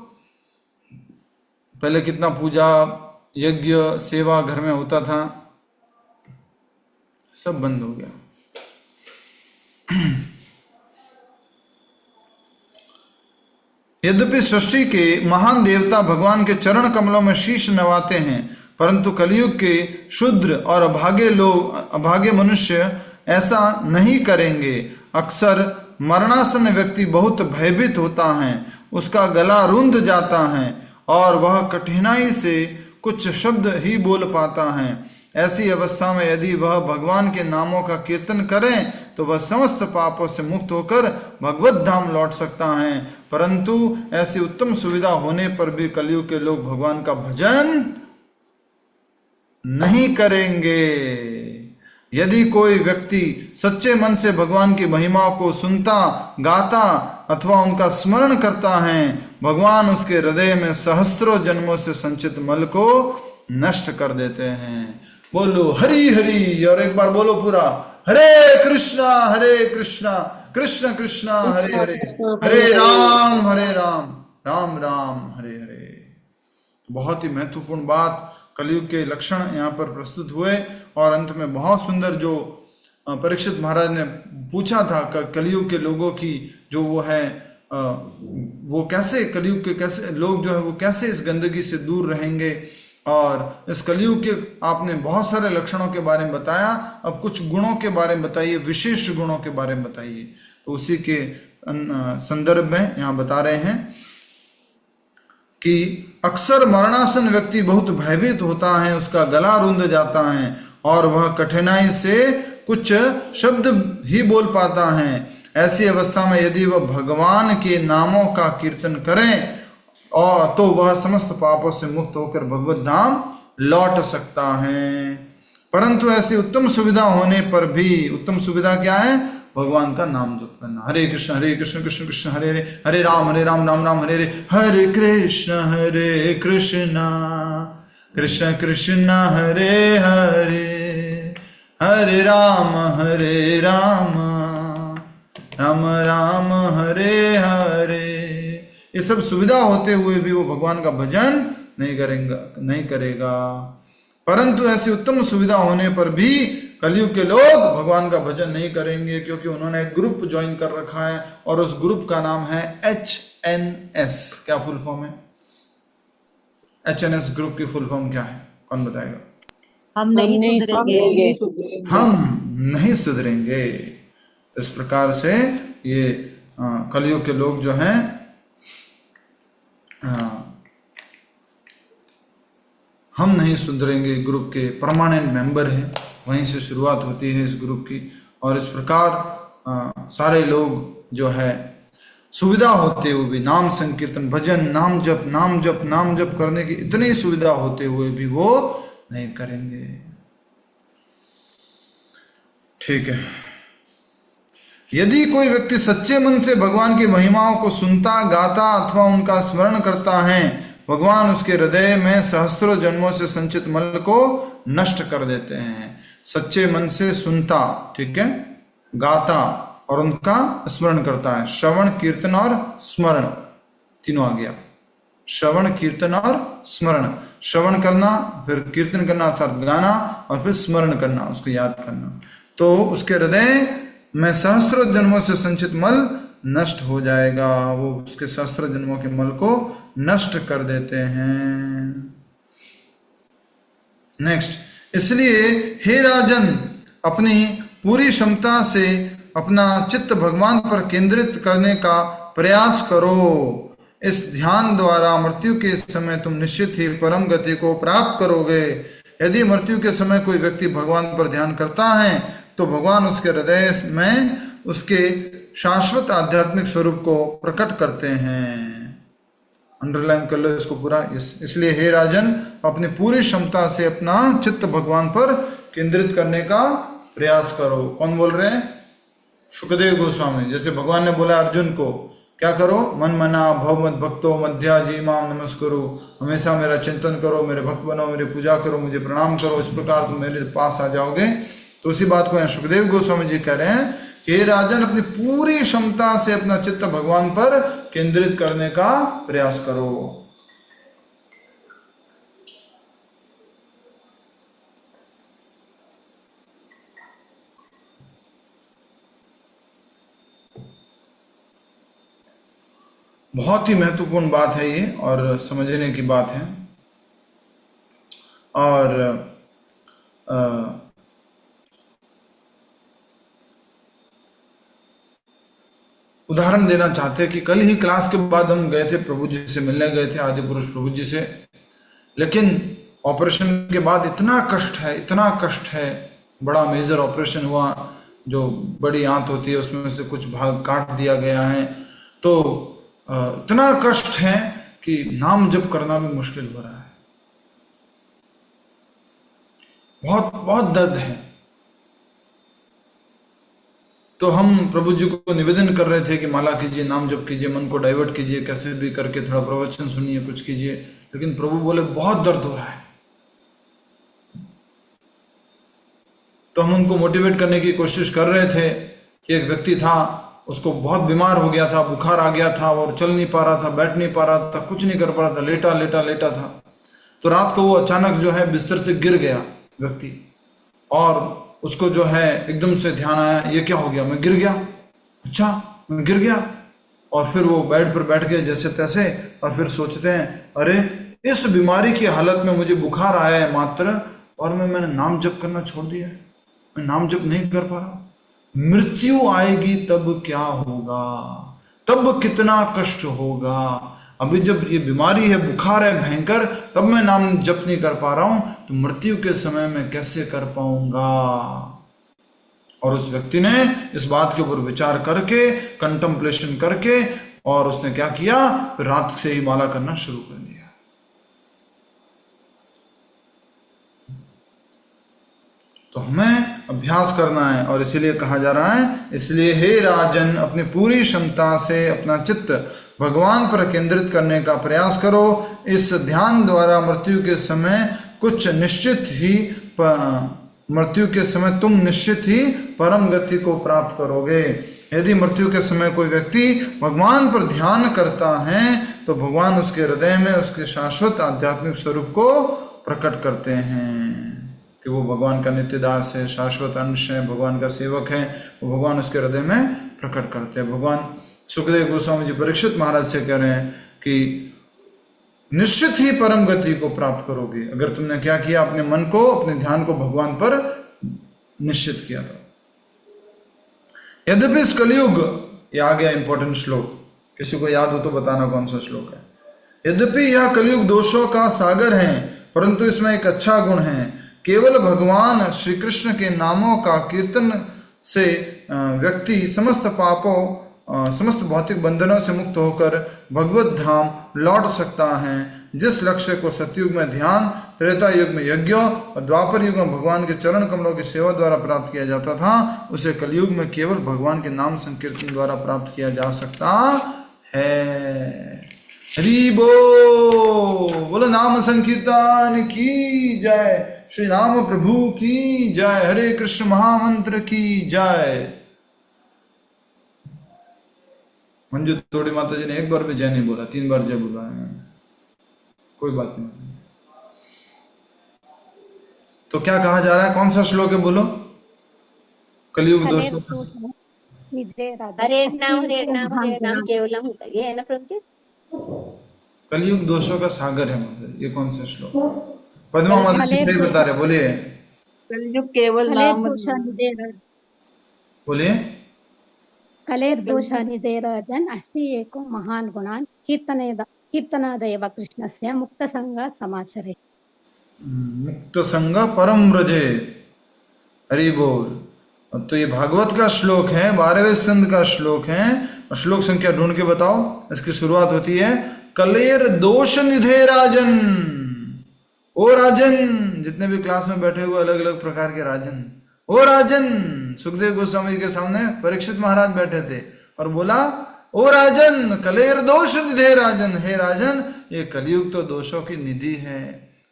पहले कितना पूजा यज्ञ सेवा घर में होता था, सब बंद हो गया। यद्यपि सृष्टि के महान देवता भगवान के चरण कमलों में शीश नवाते हैं, परंतु कलयुग के शूद्र और अभागे मनुष्य ऐसा नहीं करेंगे। अक्सर मरणासन व्यक्ति बहुत भयभीत होता है, उसका गला रुंध जाता है और वह कठिनाई से कुछ शब्द ही बोल पाता है। ऐसी अवस्था में यदि वह भगवान के नामों का कीर्तन करें तो वह समस्त पापों से मुक्त होकर भगवत धाम लौट सकता है। परंतु ऐसी उत्तम सुविधा होने पर भी कलयुग के लोग भगवान का भजन नहीं करेंगे। यदि कोई व्यक्ति सच्चे मन से भगवान की महिमाओं को सुनता, गाता अथवा उनका स्मरण करता है, भगवान उसके हृदय में सहस्त्रों जन्मों से संचित मल को नष्ट कर देते हैं। बोलो हरि हरि, और एक बार बोलो पूरा, हरे कृष्णा कृष्ण कृष्णा हरे हरे, हरे राम राम राम हरे हरे। बहुत ही महत्वपूर्ण बात कलयुग के लक्षण यहाँ पर प्रस्तुत हुए। और अंत में बहुत सुंदर जो परीक्षित महाराज ने पूछा था कलयुग के लोगों की जो वो है वो कैसे, कलयुग के कैसे लोग जो है वो कैसे इस गंदगी से दूर रहेंगे। और इस कलयुग के आपने बहुत सारे लक्षणों के बारे में बताया, अब कुछ गुणों के बारे में बताइए, विशेष गुणों के बारे में बताइए। तो उसी के संदर्भ में यहाँ बता रहे हैं कि अक्सर मरणासन व्यक्ति बहुत भयभीत होता है, उसका गला रुंध जाता है और वह कठिनाई से कुछ शब्द ही बोल पाता है। ऐसी अवस्था में यदि वह भगवान के नामों का कीर्तन करें और तो वह समस्त पापों से मुक्त होकर भगवत धाम लौट सकता है। परंतु ऐसी उत्तम सुविधा होने पर भी, उत्तम सुविधा क्या है? भगवान का नाम जप करना। हरे कृष्ण कृष्ण कृष्ण हरे हरे, हरे राम राम राम हरे हरे, हरे कृष्ण कृष्ण कृष्ण हरे हरे, हरे राम राम राम हरे हरे। ये सब सुविधा होते हुए भी वो भगवान का भजन नहीं करेगा। परंतु ऐसी उत्तम सुविधा होने पर भी कलयुग के लोग भगवान का भजन नहीं करेंगे, क्योंकि उन्होंने एक ग्रुप ज्वाइन कर रखा है और उस ग्रुप का नाम है HNS। क्या फुल फॉर्म है? HNS ग्रुप की फुल फॉर्म क्या है? कौन बताएगा? हम नहीं सुधरेंगे। इस प्रकार से ये कलयुग के लोग जो हैं हम नहीं सुधरेंगे ग्रुप के परमानेंट मेंबर हैं, वहीं से शुरुआत होती है इस ग्रुप की। और इस प्रकार सारे लोग जो है सुविधा होते हुए भी नाम संकीर्तन भजन नाम जप करने की इतनी सुविधा होते हुए भी वो नहीं करेंगे। ठीक है, यदि कोई व्यक्ति सच्चे मन से भगवान की महिमाओं को सुनता, गाता अथवा उनका स्मरण करता है, भगवान उसके हृदय में सहस्त्रों जन्मों से संचित मल को नष्ट कर देते हैं। सच्चे मन से सुनता, ठीक है, गाता और उनका स्मरण करता है। श्रवण कीर्तन और स्मरण तीनों आ गया। श्रवण कीर्तन और स्मरण, श्रवण करना, फिर कीर्तन करना अर्थात गाना, और फिर स्मरण करना, उसको याद करना। तो उसके हृदय में सहस्त्रों जन्मों से संचित मल नष्ट हो जाएगा। वो उसके सहस्त्रों जन्मों के मल को नष्ट कर देते हैं। नेक्स्ट, इसलिए हे राजन, अपनी पूरी क्षमता से अपना चित्त भगवान पर केंद्रित करने का प्रयास करो। इस ध्यान द्वारा मृत्यु के समय तुम निश्चित ही परम गति को प्राप्त करोगे। यदि मृत्यु के समय कोई व्यक्ति भगवान पर ध्यान करता है तो भगवान उसके हृदय में उसके शाश्वत आध्यात्मिक स्वरूप को प्रकट करते हैं। अंडरलाइन कर लो इसको पूरा। इसलिए हे राजन, अपनी पूरी क्षमता से अपना चित्त भगवान पर केंद्रित करने का प्रयास करो। कौन बोल रहे हैं? सुखदेव गोस्वामी। जैसे भगवान ने बोला अर्जुन को क्या करो, मन मना भव मत भक्तो मध्याजी माम नमस्करो, हमेशा मेरा चिंतन करो, मेरे भक्त बनो, मेरी पूजा करो, मुझे प्रणाम करो, इस प्रकार तुम मेरे पास आ जाओगे। तो उसी बात को यहाँ सुखदेव गोस्वामी जी कह रहे हैं कि हे राजन, अपनी पूरी क्षमता से अपना चित्त भगवान पर केंद्रित करने का प्रयास करो। बहुत ही महत्वपूर्ण बात है ये और समझने की बात है। और उदाहरण देना चाहते हैं कि कल ही क्लास के बाद हम गए थे, प्रभु जी से मिलने गए थे, आदि पुरुष प्रभु जी से। लेकिन ऑपरेशन के बाद इतना कष्ट है, बड़ा मेजर ऑपरेशन हुआ, जो बड़ी आंत होती है उसमें से कुछ भाग काट दिया गया है। तो इतना कष्ट है कि नाम जप करना भी मुश्किल हो रहा है, बहुत बहुत दर्द है। तो हम प्रभु जी को निवेदन कर रहे थे कि माला कीजिए, नाम जप कीजिए, मन को डाइवर्ट कीजिए, कैसे भी करके थोड़ा प्रवचन सुनिए, कुछ कीजिए। लेकिन प्रभु बोले बहुत दर्द हो रहा है। तो हम उनको मोटिवेट करने की कोशिश कर रहे थे कि एक व्यक्ति था, उसको बहुत बीमार हो गया था, बुखार आ गया था और चल नहीं पा रहा था, बैठ नहीं पा रहा था, कुछ नहीं कर पा रहा था, लेटा था। तो रात को वो अचानक जो है बिस्तर से गिर गया व्यक्ति, और उसको जो है एकदम से ध्यान आया, ये क्या हो गया, मैं गिर गया, अच्छा मैं गिर गया। और फिर वो बेड पर बैठ गए जैसे तैसे, और फिर सोचते हैं अरे इस बीमारी की हालत में मुझे बुखार आया है मात्र, और मैंने नाम जप करना छोड़ दिया है, मैं नाम जप नहीं कर पा रहा। मृत्यु आएगी तब क्या होगा, तब कितना कष्ट होगा। अभी जब ये बीमारी है, बुखार है भयंकर, तब मैं नाम जप नहीं कर पा रहा हूं, तो मृत्यु के समय मैं कैसे कर पाऊंगा। और उस व्यक्ति ने इस बात के ऊपर विचार करके, कंटेम्पलेशन करके, और उसने क्या किया, फिर रात से ही माला करना शुरू कर दिया। तो हमें अभ्यास करना है, और इसीलिए कहा जा रहा है, इसलिए हे राजन, अपनी पूरी क्षमता से अपना चित्त भगवान पर केंद्रित करने का प्रयास करो। इस ध्यान द्वारा मृत्यु के समय तुम निश्चित ही परम गति को प्राप्त करोगे। यदि मृत्यु के समय कोई व्यक्ति भगवान पर ध्यान करता है तो भगवान उसके हृदय में उसके शाश्वत आध्यात्मिक स्वरूप को प्रकट करते हैं कि वो भगवान का नित्य दास है, शाश्वत अंश है, भगवान का सेवक है। वो भगवान उसके हृदय में प्रकट करते हैं। भगवान सुखदेव गोस्वामी जी परीक्षित महाराज से कह रहे हैं कि निश्चित ही परम गति को प्राप्त करोगे अगर तुमने क्या किया, अपने मन को, अपने ध्यान को भगवान पर निश्चित किया था। यद्यपि इस कलयुग, ये आ गया इंपॉर्टेंट श्लोक, किसी को याद हो तो बताना कौन सा श्लोक है। यद्यपि यह कलयुग दोषों का सागर है, परंतु इसमें एक अच्छा गुण है। केवल भगवान श्री कृष्ण के नामों का कीर्तन से व्यक्ति समस्त पापों, समस्त भौतिक बंधनों से मुक्त होकर भगवत धाम लौट सकता है। जिस लक्ष्य को सतयुग में ध्यान, त्रेता युग में यज्ञों और द्वापर युग में भगवान के चरण कमलों की सेवा द्वारा प्राप्त किया जाता था, उसे कलयुग में केवल भगवान के नाम संकीर्तन द्वारा प्राप्त किया जा सकता है। हरि बोलो नाम संकीर्तन की जय, श्री राम प्रभु की जय, हरे कृष्ण महामंत्र की जय। मंजू तोड़ी माता जी ने एक बार भी जय नहीं बोला, 3 बार जय बोला है। कोई बात नहीं। तो क्या कहा जा रहा है, कौन सा श्लोक है बोलो? कलयुग दोषों का, हरे नाम केवलम, ये है ना प्रभु जी? कलयुग दोषों का सागर है मतलब, ये कौन सा श्लोक? पद्मा माता जी सही बता रहे, बोलिए। कलयुग केवल नाम, बोलिए। कलेर्दोषनिधेराजन् अस्ति एको महान् गुणान् कीर्तनादेव कृष्णस्य मुक्तसङ्गः समाचरे। मुक्त संग परम व्रजे। हरि बोल। अब तो ये भागवत का श्लोक है, 12वें स्कंद का श्लोक है। और श्लोक संख्या ढूंढ के बताओ। इसकी शुरुआत होती है कलेर दोष निधे राजन। ओ राजन, जितने भी क्लास में बैठे हुए अलग अलग प्रकार के राजन, ओ राजन। सुखदेव गोस्वामी के सामने परीक्षित महाराज बैठे थे और बोला, ओ राजन कलेर दोष निधे राजन, हे राजन ये कलयुग तो दोषों की निधि है।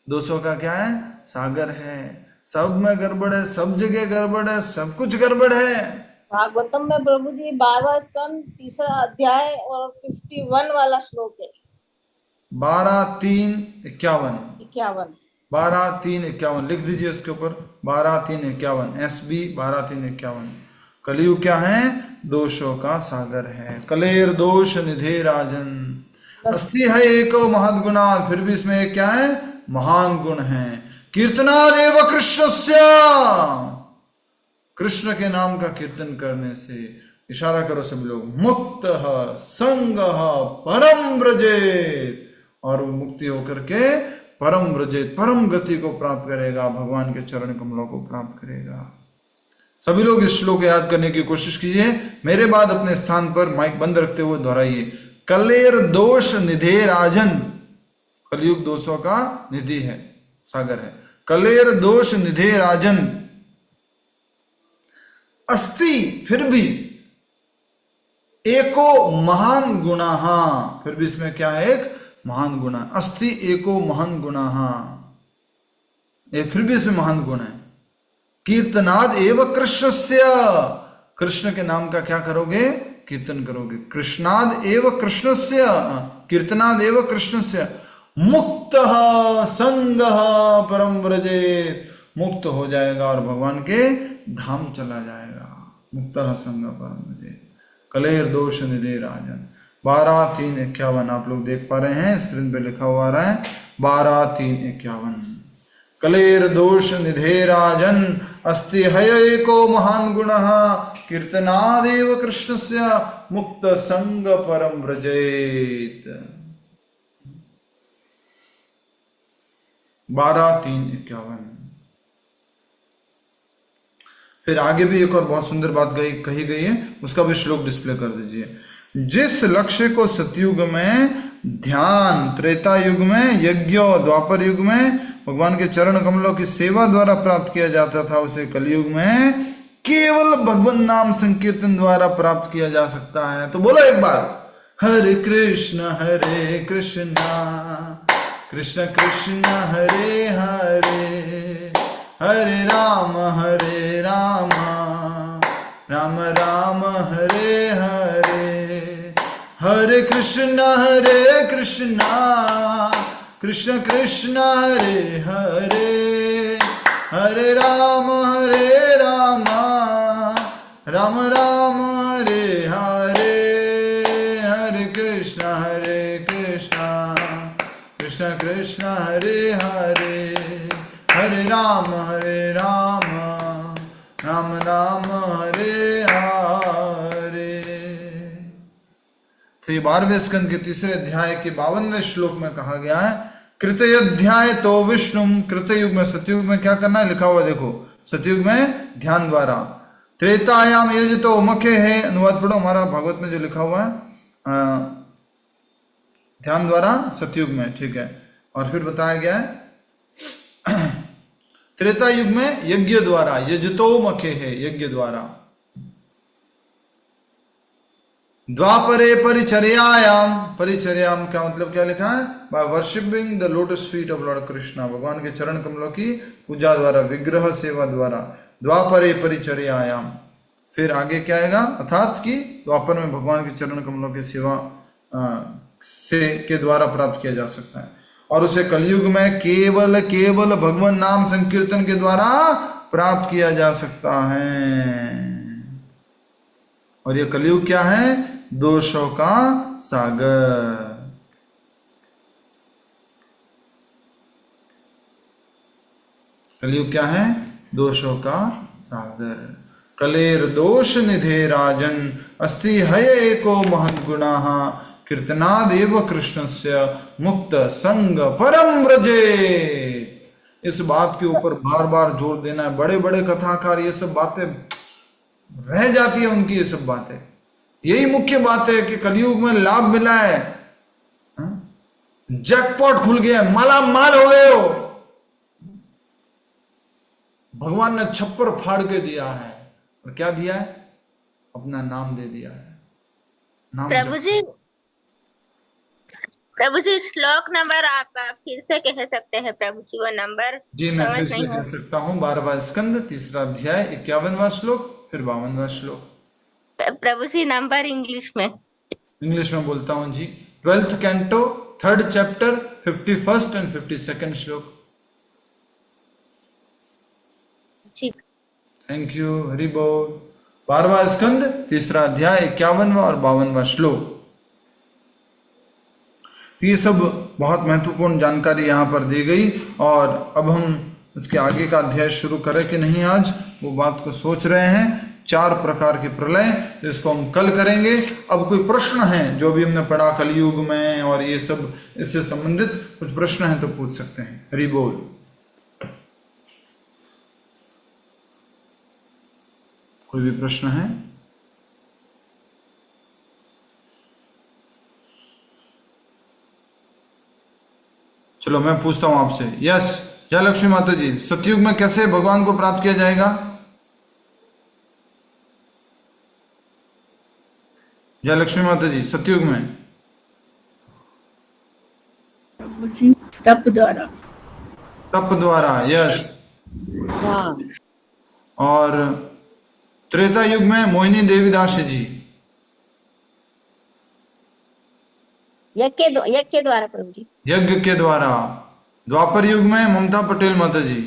दोषों का क्या है? सागर है। सब में गड़बड़ है, सब जगह गड़बड़ है, सब कुछ गड़बड़ है। भागवतम में प्रभु जी 12वां स्कंद 3रा अध्याय और 51 वाला श्लोक है। 12-3-51 51 12-3-51 लिख दीजिए इसके ऊपर। 12-3-51 SB 12-3-51। कलयुग क्या है? दोषों का सागर है। कलेर दोष निधे राजन अस्ति है एको महद गुणा। फिर भी इसमें एक क्या है? महान गुण है। कीर्तनादेव कृष्णस्य, कृष्ण के नाम का कीर्तन करने से, इशारा करो सब लोग, मुक्त संग परम व्रजेत, और वो मुक्ति होकर के परम व्रजेत परम गति को प्राप्त करेगा, भगवान के चरण कमलों को प्राप्त करेगा। सभी लोग इस श्लोक को याद करने की कोशिश कीजिए। मेरे बाद अपने स्थान पर माइक बंद रखते हुए दोहराइए। कलेर दोष निधे राजन, कलयुग दोषों का निधि है, सागर है। कलेर दोष निधे राजन अस्ति, फिर भी एको महान गुणाः, फिर भी इसमें क्या है? एक महान गुण है। अस्ति एको महान गुणाः, फिर भी इसमें महान गुण है। कीर्तनाद एव कृष्णस्य, कृष्ण के नाम का क्या करोगे? कीर्तन करोगे। कृष्णाद एव कृष्णस्य, कीर्तनाद एव कृष्णस्य मुक्त संग परम व्रजेत, मुक्त हो जाएगा और भगवान के धाम चला जाएगा। मुक्त संग परम व्रजेत कलेर दोष निधे राजन। 12-3-51 आप लोग देख पा रहे हैं, स्क्रीन पे लिखा हुआ रहा है 12-3-51। कलेर दोष निधे राजन अस्ति है एको महान गुणः कीर्तनादेव कृष्णस्य मुक्त संग परम व्रजेत। 12-3-51। फिर आगे भी एक और बहुत सुंदर बात कही गई है, उसका भी श्लोक डिस्प्ले कर दीजिए। जिस लक्ष्य को सतयुग में ध्यान, त्रेता युग में यज्ञ, द्वापर युग में भगवान के चरण कमलों की सेवा द्वारा प्राप्त किया जाता था, उसे कलयुग में केवल भगवान नाम संकीर्तन द्वारा प्राप्त किया जा सकता है। तो बोलो एक बार, हरे कृष्ण कृष्ण कृष्ण हरे हरे, हरे राम राम राम हरे हरे, हरे कृष्ण कृष्ण कृष्ण हरे हरे, हरे राम राम राम हरे हरे, हरे कृष्ण कृष्ण कृष्ण हरे हरे, हरे राम राम राम हरे हरे। तो ये 12वें स्कंद के 3रे अध्याय के 52वें श्लोक में कहा गया है, कृतयध्याय तो विष्णुम। कृतयुग में, सतयुग में क्या करना है लिखा हुआ देखो, सतयुग में ध्यान द्वारा। त्रेतायाम यजतो मुखे है, अनुवाद पढ़ो हमारा भागवत में जो लिखा हुआ है, ध्यान द्वारा सतयुग में, ठीक है। और फिर बताया गया है त्रेता युग में यज्ञ द्वारा, यजतो मखे है, यज्ञ द्वारा। द्वापरे परिचर्यायाम, परिचर्याम का मतलब क्या लिखा है? By worshipping the lotus feet of lord Krishna, भगवान के चरण कमलों की पूजा द्वारा, विग्रह सेवा द्वारा। द्वापरे परिचर्यायाम, फिर आगे क्या आएगा? अर्थात कि द्वापर में भगवान के चरण कमलों की सेवा के द्वारा प्राप्त किया जा सकता है, और उसे कलयुग में केवल भगवान नाम संकीर्तन के द्वारा प्राप्त किया जा सकता है। और ये कलयुग क्या है? दोषों का सागर। कलयुग क्या है? दोषों का सागर। कलेर दोष निधे राजन अस्ति हय एको महत् गुणाः कीर्तनादेव कृष्णस्य मुक्त संग परम व्रजे। इस बात के ऊपर बार बार जोर देना है। बड़े बड़े कथाकार ये सब बातें रह जाती है उनकी, ये सब बातें। यही मुख्य बात है कि कलयुग में लाभ मिला है, जैकपॉट खुल गया, माला माल हो गए हो। भगवान ने छप्पर फाड़ के दिया है, और क्या दिया है? अपना नाम दे दिया है। नाम प्रभु जी श्लोक नंबर आप फिर से कह सकते हैं प्रभु जी, वो नंबर? जी मैं फिर से कह सकता हूँ। 12वां स्कंद 3रा अध्याय 51वां श्लोक फिर 52वां श्लोक। प्रभु जी नंबर इंग्लिश में बोलता हूँ जी। 12th canto 3rd chapter 51st and 52nd श्लोक। थैंक यू, हरि बोल। 12वां स्कंद 3रा अध्याय 51वां और 52वां श्लोक। ये सब बहुत महत्वपूर्ण जानकारी यहाँ पर दी गई, और अब हम इसके आगे का अध्याय शुरू करें कि नहीं आज, वो बात को सोच रहे हैं। 4 प्रकार के प्रलय, जिसको हम कल करेंगे। अब कोई प्रश्न है जो भी हमने पढ़ा कलयुग में और ये सब इससे संबंधित कुछ प्रश्न है तो पूछ सकते हैं। हरि बोल। कोई भी प्रश्न है? चलो मैं पूछता हूं आपसे। यस, जय लक्ष्मी माता जी, सतयुग में कैसे भगवान को प्राप्त किया जाएगा? जय लक्ष्मी माता जी, सतयुग में तप द्वारा। तप द्वारा, यस। हाँ। और त्रेता युग में मोहिनी देवीदास जी। यज्ञ के द्वारा प्रभु जी। यज्ञ के द्वारा। द्वापर युग में ममता पटेल माता जी।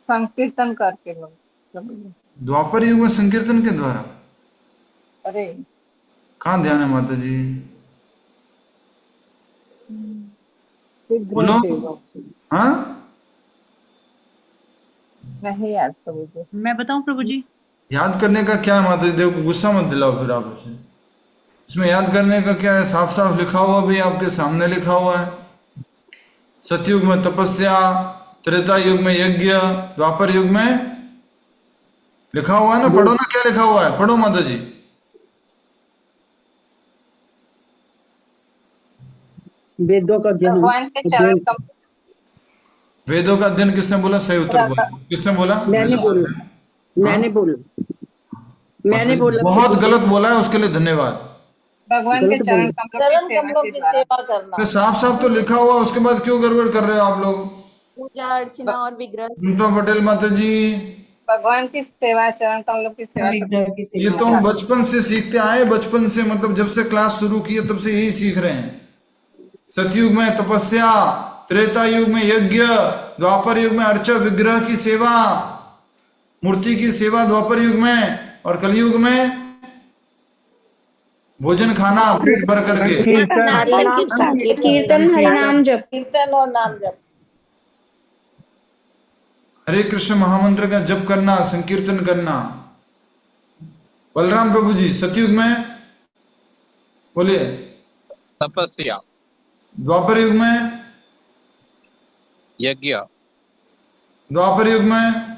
संकीर्तन करके लोग। द्वापर युग में संकीर्तन के द्वारा। अरे कहाँ ध्यान है माता जी? बोलो। हाँ, नहीं याद प्रभु जी। मैं बताऊं प्रभु जी? याद करने का क्या है माता जी? देव को गुस्सा मत दिलाओ फिर आप उसे। इसमें याद करने का क्या है? साफ साफ लिखा हुआ भी आपके सामने लिखा हुआ है। सतयुग में तपस्या, त्रेता युग में यज्ञ, द्वापर युग में लिखा हुआ है ना। पढ़ो ना, क्या लिखा हुआ है? पढ़ो माता जी। वेदों का भगवान के चरण कमल। वेदों का अध्ययन किसने बोला? सही उत्तर बोला। किसने बोला? मैंने बोला। बहुत गलत बोला है, उसके लिए धन्यवाद। भगवान के चरण कमलों की सेवा करना। साफ साफ तो लिखा हुआ, उसके बाद क्यों गड़बड़ कर रहे हो आप लोग? पूजा अर्चना और विग्रह। ममता पटेल माता जी, भगवान की सेवा, चरण कमलों की सेवा। ये तो हम बचपन से सीखते आए। बचपन से मतलब जब से क्लास शुरू की है तब से यही सीख रहे हैं। सतयुग में तपस्या, त्रेता युग में यज्ञ, द्वापर युग में अर्चा विग्रह की सेवा, मूर्ति की सेवा द्वापर युग में, और कलयुग में भोजन खाना पेट भर करके। कीर्तन हरिनाम जप। कीर्तन और नाम जप। हरे कृष्ण महामंत्र का जप करना, संकीर्तन करना। बलराम प्रभु जी, सतयुग में बोलिए। तपस्या। द्वापर युग में यज्ञ। द्वापर युग में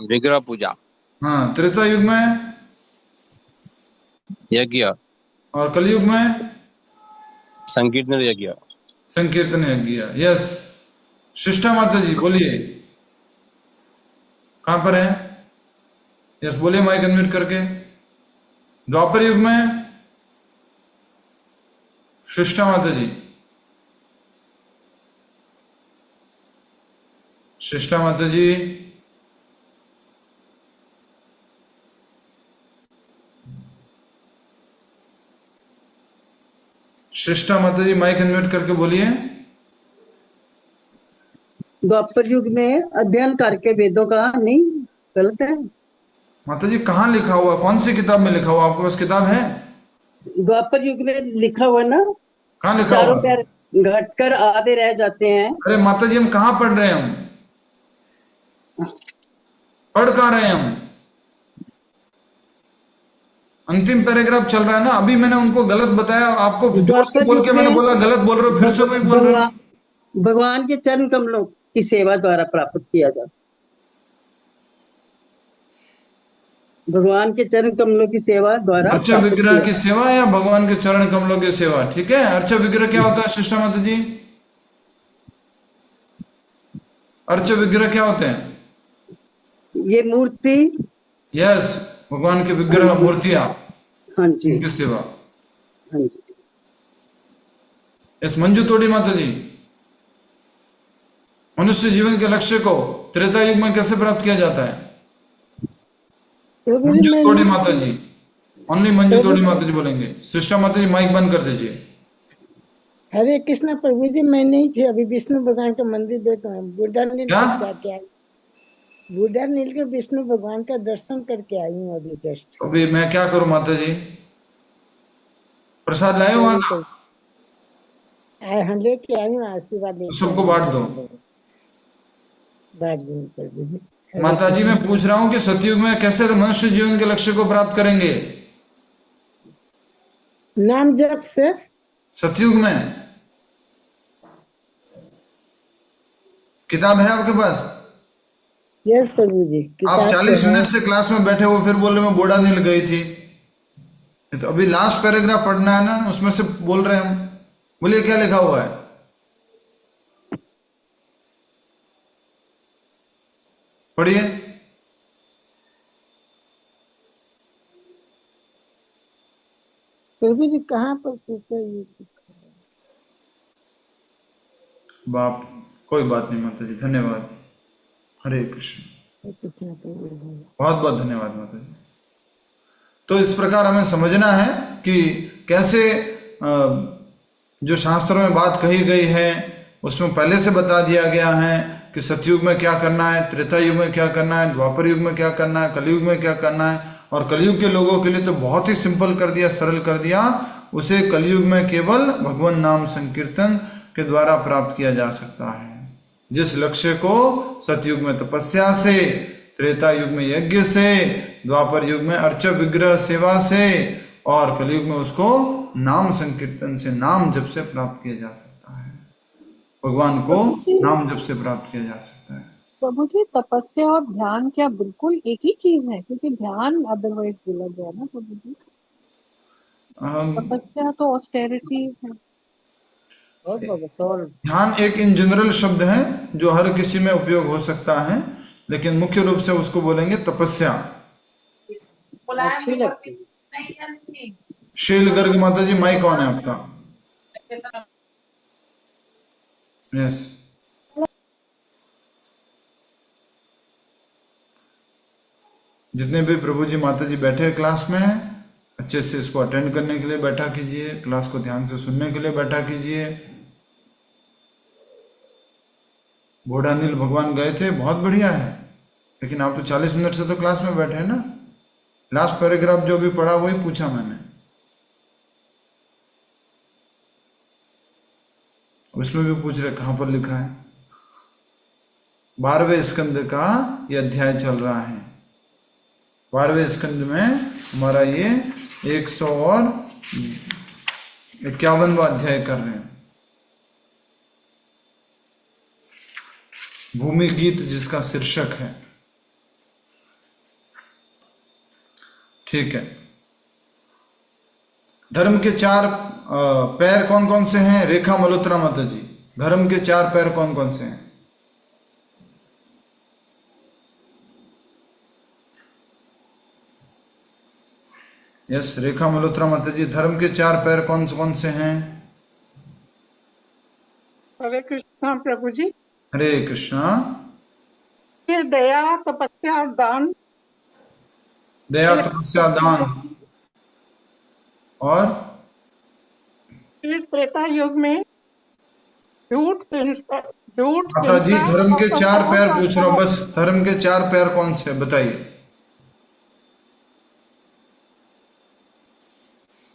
विग्रह पूजा। हाँ। त्रेता युग में यज्ञ। और कलयुग में संकीर्तन यज्ञ। संकीर्तन यज्ञ। यस। शिष्टा माता जी बोलिए, कहां पर है? यस बोलिए, माइक अनम्यूट करके। द्वापर युग में शिष्टा माता जी। शिष्टा माता जी, शिष्टा माता जी माइक अनम्यूट करके बोलिए। द्वापर युग में अध्ययन करके वेदों का। नहीं, गलत है माता जी। कहाँ लिखा हुआ? कौन सी किताब में लिखा हुआ? आपके पास किताब है? द्वापर युग में लिखा हुआ ना। कहाँ लिखा हुआ? घटकर आधे रह जाते हैं। अरे माता जी हम कहाँ पढ़ रहे हैं? हम पढ़ कहाँ रहे हैं? हम अंतिम पैराग्राफ चल रहा है ना। अभी मैंने उनको गलत बताया, आपको जोर से बोल के मैंने बोला गलत बोल रहे हो, फिर से वही बोल रहे हो। भगवान के चरण कमलों की सेवा द्वारा प्राप्त किया जाता। भगवान के चरण कमलों की सेवा द्वारा अर्चा विग्रह की सेवा या भगवान के चरण कमलों की सेवा? ठीक है। अर्चा विग्रह क्या होता है शिष्टा माता जी? अर्चा विग्रह क्या होते हैं? ये मूर्ति, यस, भगवान के विग्रह, मूर्तियां, हाँ जी, उनकी सेवा। हाँ जी। यस मंजू तोड़ी माता जी, मनुष्य जीवन के लक्ष्य को त्रेता युग में कैसे प्राप्त किया जाता है? मंजू तोड़ी माता जी, ओनली मंजू तोड़ी माता जी बोलेंगे। सिस्टर माता जी माइक बंद कर दीजिए। हरे कृष्णा प्रभु जी, मैं नहीं थी अभी, विष्णु भगवान का मंदिर देख रहा हूँ। बुढ़ा नील क्या? करके आई, बुढ़ा नील के विष्णु भगवान का दर्शन करके आई हूँ अभी जस्ट। अभी मैं क्या करूं माता जी? प्रसाद लाए वहां का? हाँ लेके आई हूँ, आशीर्वाद लेके सबको बांट दो। बांट दूँ प्रभु जी। माता जी मैं पूछ रहा हूं कि सतयुग में कैसे मनुष्य जीवन के लक्ष्य को प्राप्त करेंगे? नाम जप से। सतयुग में किताब है आपके पास? यस प्रभु जी। आप 40 मिनट से क्लास में बैठे हो, फिर बोल रहे मैं बोड़ा नील गई थी। तो अभी लास्ट पैराग्राफ पढ़ना है ना, उसमें से बोल रहे हैं हम। बोलिए क्या लिखा हुआ है? पढ़िए। प्रभु जी कहाँ पर पूछा ये? बाप, कोई बात नहीं माता जी, धन्यवाद। हरे कृष्ण। बहुत बहुत धन्यवाद माता जी। तो इस प्रकार हमें समझना है कि कैसे जो शास्त्रों में बात कही गई है उसमें पहले से बता दिया गया है कि सतयुग में क्या करना है, त्रेता युग में क्या करना है, द्वापर युग में क्या करना है, कलयुग में क्या करना है। और कलयुग के लोगों के लिए तो बहुत ही सिंपल कर दिया, सरल कर दिया। उसे कलयुग में केवल भगवान नाम संकीर्तन के द्वारा प्राप्त किया जा सकता है। जिस लक्ष्य को सतयुग में तपस्या से, त्रेता युग में यज्ञ से, द्वापर युग में अर्च विग्रह सेवा से और कलयुग में उसको नाम संकीर्तन से, नाम जप से प्राप्त किया जा सकता है। भगवान को नाम जप से प्राप्त किया जा सकता है। प्रभु जी तपस्या और ध्यान क्या बिल्कुल एक ही चीज है? क्योंकि ध्यान अदरवाइज बोला गया ना प्रभु जी। तपस्या तो ऑस्टेरिटी है। ध्यान एक इन जनरल शब्द है जो हर किसी में उपयोग हो सकता है, लेकिन मुख्य रूप से उसको बोलेंगे तपस्या। अच्छी लगती। शील गर्ग माता जी माइक कौन है आपका? यस। जितने भी प्रभु जी माता जी बैठे हैं क्लास में, अच्छे से इसको अटेंड करने के लिए बैठा कीजिए, क्लास को ध्यान से सुनने के लिए बैठा कीजिए। बोड़ा नील भगवान गए थे, बहुत बढ़िया है, लेकिन आप तो 40 मिनट से तो क्लास में बैठे हैं ना। लास्ट पैराग्राफ जो भी पढ़ा वही पूछा मैंने। उसमें भी पूछ रहे कहां पर लिखा है। 12वें स्कंद का ये अध्याय चल रहा है। 12वें स्कंद में हमारा ये 151वां अध्याय कर रहे हैं। भूमि गीत जिसका शीर्षक है। ठीक है। धर्म के 4 पैर कौन कौन से हैं? रेखा मल्होत्रा माता जी, धर्म के 4 पैर कौन कौन से हैं? यस, रेखा मल्होत्रा माता जी, धर्म के 4 पैर कौन से हैं? हरे कृष्णा प्रभु जी। हरे कृष्णा। फिर दया, तपस्या और दान। दया, तपस्या, दान और फिर त्रेता युग में झूठ माता जी धर्म के 4 पैर पूछ रहा हूं, बस धर्म के 4 पैर कौन से बताइए।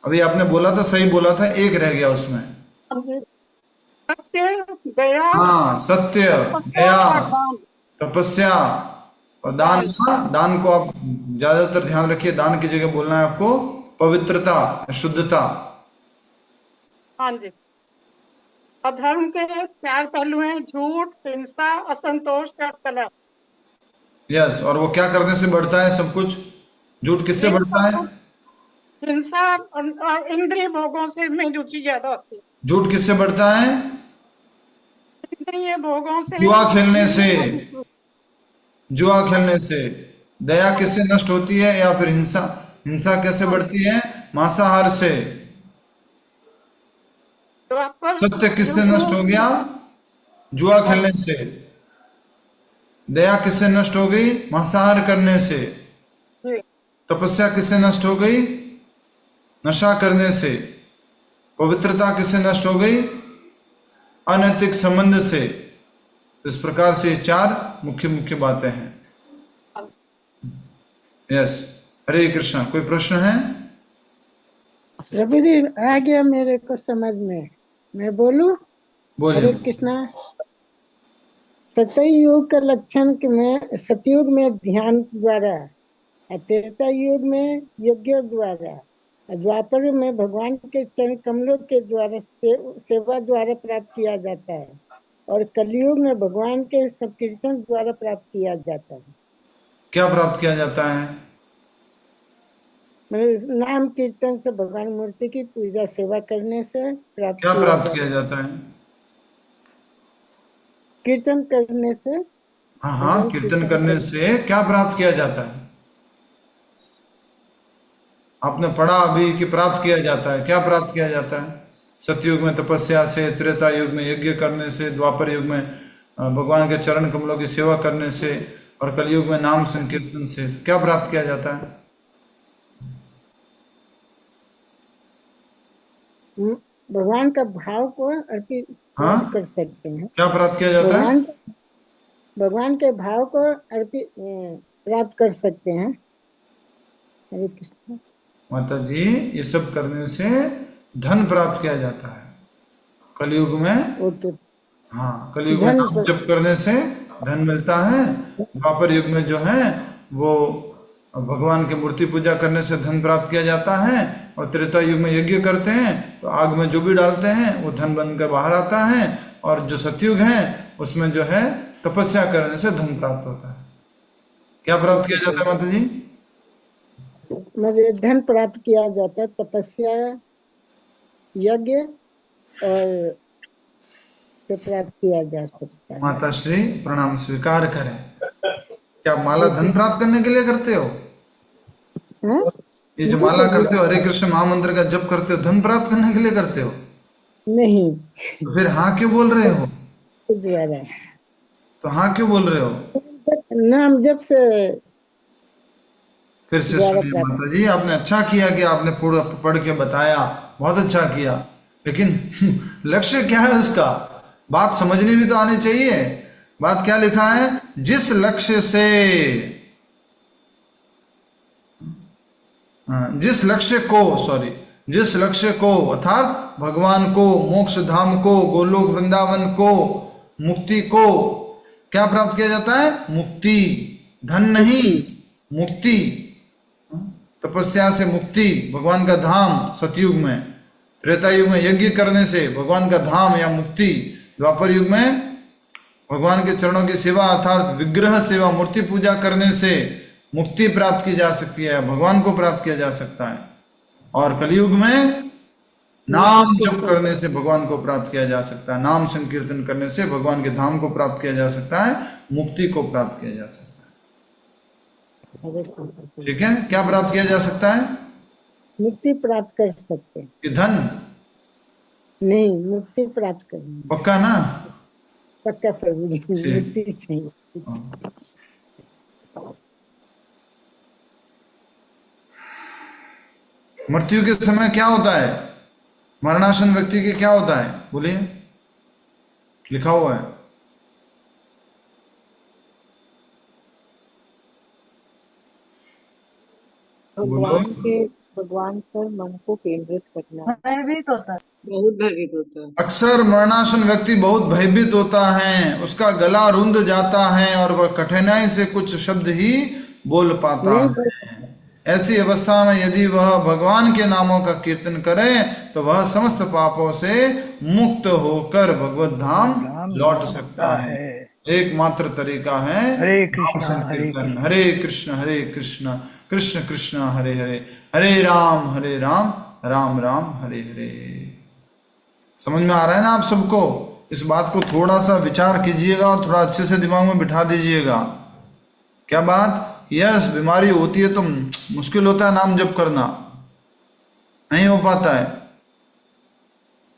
अभी आपने बोला था, सही बोला था, एक रह गया उसमें। सत्य, दया, हाँ, सत्य, तपस्या दया, और दान। तपस्या और दान। दान को आप ज्यादातर ध्यान रखिए, दान की जगह बोलना है आपको पवित्रता, शुद्धता। हाँ जी। अधर्म के 4 पहलू हैं: झूठ, हिंसा, असंतोष और कलह। यस, और वो क्या करने से बढ़ता है सब कुछ? झूठ किससे बढ़ता है? हिंसा और इंद्रिय भोगों से में रुचि ज्यादा होती है। झूठ किससे बढ़ता है? इंद्रिय भोगों से, जुआ खेलने से, जुआ खेलने से। दया किससे नष्ट होती है? या फिर हिंसा, हिंसा कैसे बढ़ती है? मांसाहार से। सत्य किससे नष्ट हो गया? जुआ खेलने से। दया किससे नष्ट हो गई? मांसाहार करने से। तपस्या किससे नष्ट हो गई? नशा करने से। पवित्रता किससे नष्ट हो गई? अनैतिक संबंध से। इस प्रकार से 4 मुख्य मुख्य बातें हैं। यस, हरे कृष्णा। कोई प्रश्न है? प्रभु जी आ गया मेरे को समझ में, मैं बोलूं? बोलिए। हरे कृष्णा। सतयुग का लक्षण में, सतयुग में ध्यान द्वारा, त्रेता युग में यज्ञ द्वारा, द्वापर में भगवान के चरण कमलों के द्वारा सेवा द्वारा प्राप्त किया जाता है, और कलयुग में भगवान के संकीर्तन द्वारा प्राप्त किया जाता है। क्या प्राप्त किया जाता है? नाम कीर्तन से, भगवान मूर्ति की पूजा सेवा करने से प्राप्त क्या प्राप्त किया जाता है? कीर्तन करने से। हाँ हाँ, कीर्तन करने से क्या प्राप्त किया जाता है? आपने पढ़ा अभी कि प्राप्त किया जाता है। क्या प्राप्त किया जाता है? सतयुग में तपस्या से, त्रेता युग में यज्ञ करने से, द्वापर युग में भगवान के चरण कमलों की सेवा करने से, और कलयुग में नाम संकीर्तन से। तो क्या प्राप्त किया जाता है? भगवान का भाव को अर्पित कर सकते हैं। क्या प्राप्त किया जाता है? भगवान के भाव को अर्पित प्राप्त कर सकते हैं। हरे कृष्ण। माता जी, ये सब करने से धन प्राप्त किया जाता है कलयुग में। हाँ, कलयुग में नाम जप करने से धन मिलता है। द्वापर युग में जो है वो भगवान की मूर्ति पूजा करने से धन प्राप्त किया जाता है, और त्रेता युग में यज्ञ करते हैं तो आग में जो भी डालते हैं वो धन बनकर बाहर आता है, और जो सतयुग है उसमें जो है तपस्या करने से धन प्राप्त होता है। क्या प्राप्त किया जाता है माता जी? मुझे धन प्राप्त किया जाता है, तपस्या, यज्ञ और से प्राप्त किया जा सकता है। माता श्री प्रणाम स्वीकार करें। क्या माला धन प्राप्त करने के लिए करते हो? ये जो माला करते हो, हरे कृष्ण महामंत्र का जप करते हो, धन प्राप्त करने के लिए करते हो? नहीं। तो फिर हाँ क्यों बोल रहे हो? तो हाँ क्यों बोल रहे हो? नाम जप से। फिर से सुनिए माता जी, आपने अच्छा किया कि आपने पूरा पढ़ के बताया, बहुत अच्छा किया, लेकिन लक्ष्य क्या है उसका? बात समझनी भी तो आनी चाहिए। बात क्या लिखा है? जिस लक्ष्य से, जिस लक्ष्य को अर्थात भगवान को, मोक्ष धाम को, गोलोक वृंदावन को, मुक्ति को क्या प्राप्त किया जाता है? मुक्ति, धन नहीं, मुक्ति। तपस्या से मुक्ति, भगवान का धाम सतयुग में। त्रेता युग में यज्ञ करने से भगवान का धाम या मुक्ति। द्वापर युग में भगवान के चरणों की सेवा अर्थात विग्रह सेवा, मूर्ति पूजा करने से मुक्ति प्राप्त की जा सकती है, भगवान को प्राप्त किया जा सकता है। और कलयुग में नाम जप करने से भगवान को प्राप्त किया जा सकता है, नाम संकीर्तन करने से भगवान के धाम को प्राप्त किया जा सकता है, मुक्ति को प्राप्त किया जा सकता है। ठीक है, क्या प्राप्त किया जा सकता है? मुक्ति प्राप्त कर सकते हैं। कि धन नहीं, मुक्ति प्राप्त करनी। पक्का ना? पक्का प्रभु जी, मुक्ति चाहिए। मृत्यु के समय क्या होता है? मरणासन व्यक्ति के क्या होता है? बोलिए, लिखा हुआ है। भगवान पर मन को केंद्रित करना। भयभीत होता है। बहुत भयभीत होता है। अक्सर मरणासन व्यक्ति बहुत भयभीत होता है, उसका गला रुंध जाता है और वह कठिनाई से कुछ शब्द ही बोल पाता है। ऐसी अवस्था में यदि वह भगवान के नामों का कीर्तन करे तो वह समस्त पापों से मुक्त होकर भगवत धाम लौट सकता है। एकमात्र तरीका है हरे नाम कृष्णा हरे संकीर्तन। कृष्णा हरे कृष्ण कृष्ण कृष्ण हरे हरे, हरे राम राम राम हरे हरे। समझ में आ रहा है ना आप सबको? इस बात को थोड़ा सा विचार कीजिएगा और थोड़ा अच्छे से दिमाग में बिठा दीजिएगा। क्या बात? यस, बीमारी होती है तो मुश्किल होता है नाम जप करना, नहीं हो पाता है।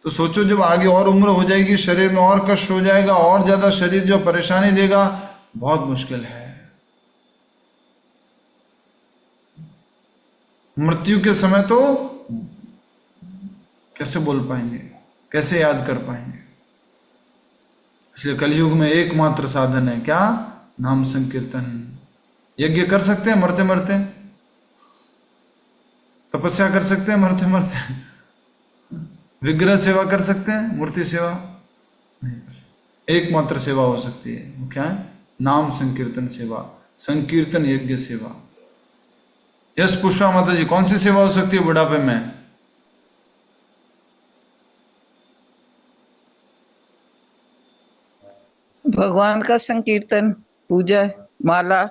तो सोचो जब आगे और उम्र हो जाएगी, शरीर में और कष्ट हो जाएगा, और ज्यादा शरीर जो परेशानी देगा, बहुत मुश्किल है। मृत्यु के समय तो कैसे बोल पाएंगे, कैसे याद कर पाएंगे? इसलिए कलयुग में एकमात्र साधन है क्या? नाम संकीर्तन। यज्ञ कर सकते हैं मरते मरते, तपस्या कर सकते हैं मरते मरते, विग्रह सेवा कर सकते हैं, मूर्ति सेवा नहीं कर सकते। एकमात्र सेवा हो सकती है, वो क्या है? नाम संकीर्तन सेवा, संकीर्तन यज्ञ सेवा। यस पुष्पा माता जी, कौन सी सेवा हो सकती है बुढ़ापे में? भगवान का संकीर्तन, पूजा, माला।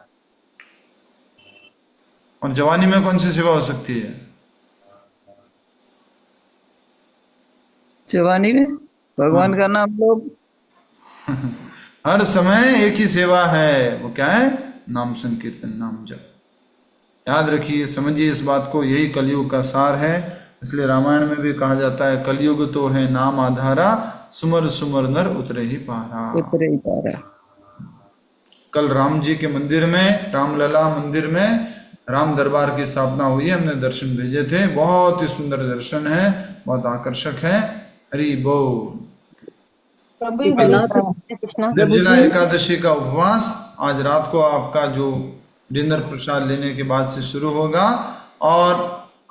और जवानी में कौन सी सेवा हो सकती है? जवानी में भगवान का नाम लो। हर समय एक ही सेवा है, वो क्या है? नाम संकीर्तन, नाम जप। याद रखिए, समझिए इस बात को, यही कलयुग का सार है। इसलिए रामायण में भी कहा जाता है, कलयुग तो है नाम आधारा, सुमर सुमर नर उतरे ही पारा। कल राम जी के मंदिर में, रामलला मंदिर में राम दरबार की स्थापना हुई है, हमने दर्शन भेजे थे, बहुत ही सुंदर दर्शन है, बहुत आकर्षक है। हरि बोल। निर्जला एकादशी का उपवास आज रात को आपका जो डिनर प्रसाद लेने के बाद से शुरू होगा, और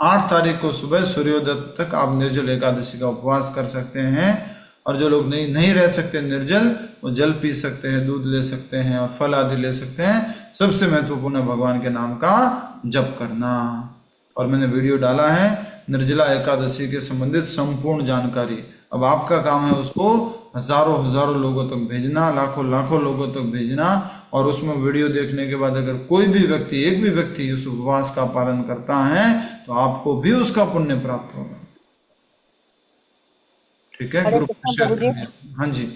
8 तारीख को सुबह सूर्योदय तक आप निर्जल एकादशी का उपवास कर सकते हैं। और जो लोग नहीं रह सकते निर्जल, वो जल पी सकते हैं, दूध ले सकते हैं और फल आदि ले सकते हैं। सबसे महत्वपूर्ण है भगवान के नाम का जप करना। और मैंने वीडियो डाला है निर्जला एकादशी के संबंधित संपूर्ण जानकारी। अब आपका काम है उसको हजारों लोगों तक भेजना, लाखों लोगों तक भेजना। और उसमें वीडियो देखने के बाद अगर कोई भी व्यक्ति, एक भी व्यक्ति उस उपवास का पालन करता है तो आपको भी उसका पुण्य प्राप्त होगा। ठीक है, ग्रुप में शेयर करिए। हाँ जी,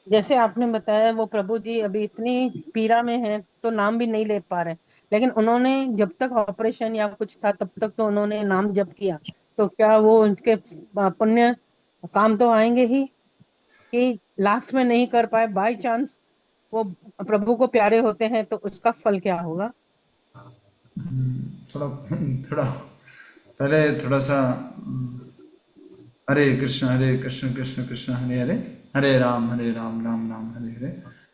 जैसे आपने बताया, वो प्रभु जी अभी इतनी पीड़ा में हैं तो नाम भी नहीं ले पा रहे, लेकिन उन्होंने जब तक ऑपरेशन या कुछ था तब तक तो उन्होंने नाम जप किया, तो क्या वो उनके पुण्य काम तो आएंगे ही? कि लास्ट में नहीं कर पाए, बाय चांस वो प्रभु को प्यारे होते हैं, तो उसका फल क्या होगा? थोड़ा पहले थोड़ा सा हरे कृष्ण कृष्ण कृष्ण हरे हरे, हरे राम राम राम हरे हरे।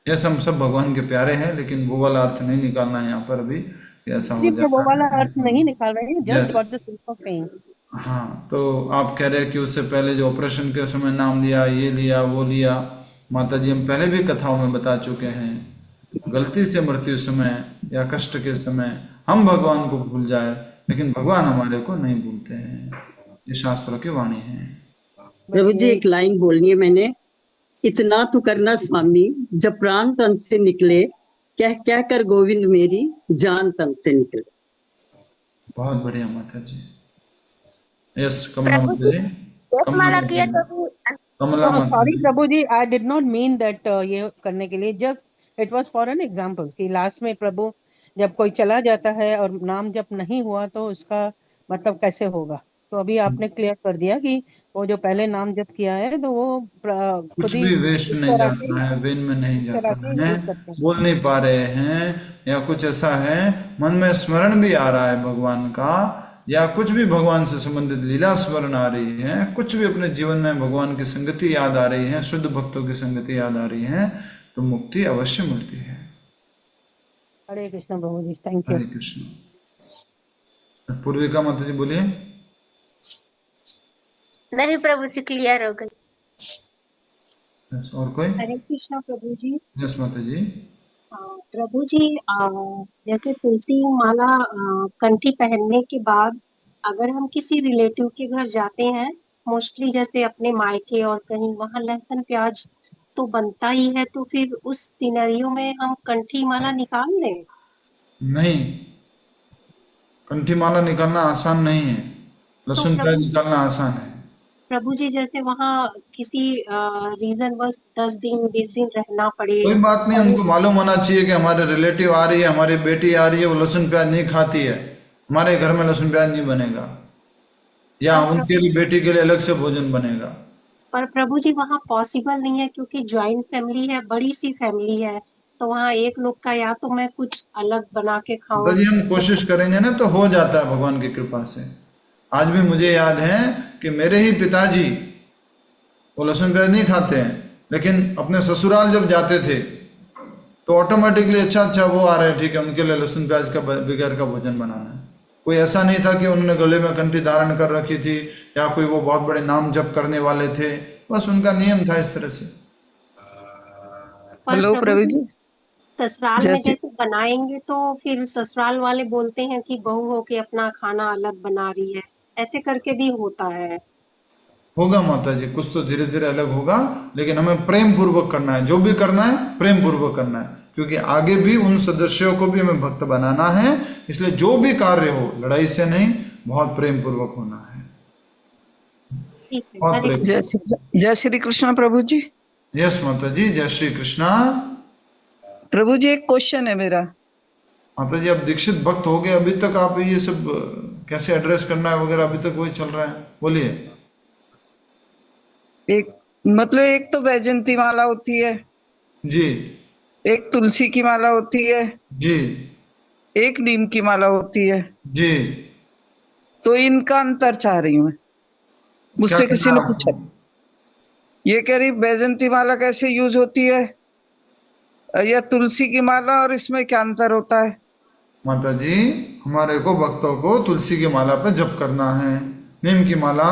ये सब भगवान के प्यारे हैं, लेकिन वो वाला अर्थ नहीं निकालना है यहाँ पर अभी, ऐसा हो जाता वो वाला अर्थ नहीं निकाल रहे हैं, just for the sake of saying. हाँ, तो आप कह रहे हैं कि उससे पहले जो ऑपरेशन के समय नाम लिया, ये लिया, वो लिया। माता जी, हम पहले भी कथाओं में बता चुके हैं, गलती से मृत्यु समय या कष्ट के समय हम भगवान को भूल जाए, लेकिन भगवान हमारे को नहीं भूलते हैं। ये शास्त्रों की वाणी है। प्रभु जी, एक लाइन बोलनी है मैंने, इतना तो करना स्वामी, जब प्राण तन से निकले, क्या कर गोविंद मेरी जान तन से निकले। बहुत बढ़िया माता जी। Yes, Kamala Mata ji. Sorry Prabhu ji, I did not mean that ये करने के लिए, just it was for an example कि लास्ट में प्रभु जब कोई चला जाता है और नाम जब नहीं हुआ तो उसका मतलब कैसे होगा। तो अभी आपने क्लियर कर दिया कि वो जो पहले नाम जप किया है तो वो कुछ भी वेस्ट नहीं जाता है, वेन में नहीं जाता है, बोल नहीं पा रहे हैं, या कुछ ऐसा है मन में स्मरण भी आ रहा है भगवान का, या कुछ भी भगवान से संबंधित लीला स्मरण आ रही है, कुछ भी अपने जीवन में भगवान की संगति याद आ रही है, शुद्ध भक्तों की संगति याद आ रही है, तो मुक्ति अवश्य मिलती है। हरे कृष्ण प्रभु जी, थैंक यू। हरे कृष्ण। पूर्विका माता जी बोलिए। नहीं प्रभु जी, क्लियर हो गई। और कोई? हरे कृष्णा प्रभु जी। यस माता जी। प्रभु जी, जैसे तुलसी माला कंठी पहनने के बाद अगर हम किसी रिलेटिव के घर जाते हैं, मोस्टली जैसे अपने मायके और कहीं, वहां लहसुन प्याज तो बनता ही है, तो फिर उस सिनेरियो में हम कंठी माला निकाल दें? नहीं, कंठी माला निकालना आसान नहीं है, लहसुन प्याज निकालना आसान है। प्रभु जी, जैसे वहाँ किसी रीजन बस 10 दिन 20 दिन रहना पड़े, कोई बात नहीं, उनको मालूम होना चाहिए कि हमारे रिलेटिव आ रही है, हमारी बेटी आ रही है, वो लहसुन प्याज नहीं खाती है, हमारे घर में लहसुन प्याज नहीं बनेगा, या उनके लिए बेटी के लिए अलग से भोजन बनेगा। पर प्रभु जी वहाँ पॉसिबल नहीं है, क्योंकि ज्वाइंट फैमिली है, बड़ी सी फैमिली है, तो वहाँ एक लोग का या तो मैं कुछ अलग बना के खाऊं। जी हम कोशिश करेंगे ना तो हो जाता है भगवान की कृपा से। आज भी मुझे याद है कि मेरे ही पिताजी वो लहसुन प्याज नहीं खाते हैं, लेकिन अपने ससुराल जब जाते थे तो ऑटोमेटिकली अच्छा वो आ रहे हैं, ठीक है, उनके लिए लहसुन प्याज का बगैर का भोजन बनाना है। कोई ऐसा नहीं था कि उन्होंने गले में कंठी धारण कर रखी थी या कोई वो बहुत बड़े नाम जप करने वाले थे, बस उनका नियम था इस तरह से। हेलो प्रभु जी, ससुराल में जैसे बनाएंगे तो फिर ससुराल वाले बोलते हैं कि बहू हो के अपना खाना अलग बना रही है, ऐसे करके भी होता है। होगा माता जी, कुछ तो धीरे धीरे अलग होगा, लेकिन हमें प्रेम पूर्वक करना है, जो भी करना है प्रेम पूर्वक करना है, क्योंकि आगे भी उन सदस्यों को भी हमें भक्त बनाना है, इसलिए जो भी कार्य हो लड़ाई से नहीं, बहुत प्रेम पूर्वक होना है। जय श्री कृष्ण प्रभु जी। यस माता जी, जय श्री कृष्णा। प्रभु जी एक क्वेश्चन है मेरा। माता जी, आप दीक्षित भक्त हो गए, अभी तक आप ये सब कैसे एड्रेस करना है वगैरह अभी तक वही चल रहा है, बोलिए। एक तो वैजयंती माला होती है जी, एक तुलसी की माला होती है जी, एक नीम की माला होती है जी। तो इनका अंतर चाह रही हूँ मैं, मुझसे किसी ने पूछा। ये कह रही वैजयंती माला कैसे यूज होती है या तुलसी की माला, और इसमें क्या अंतर होता है? माता जी, हमारे को भक्तों को तुलसी की माला पे जप करना है, नीम की माला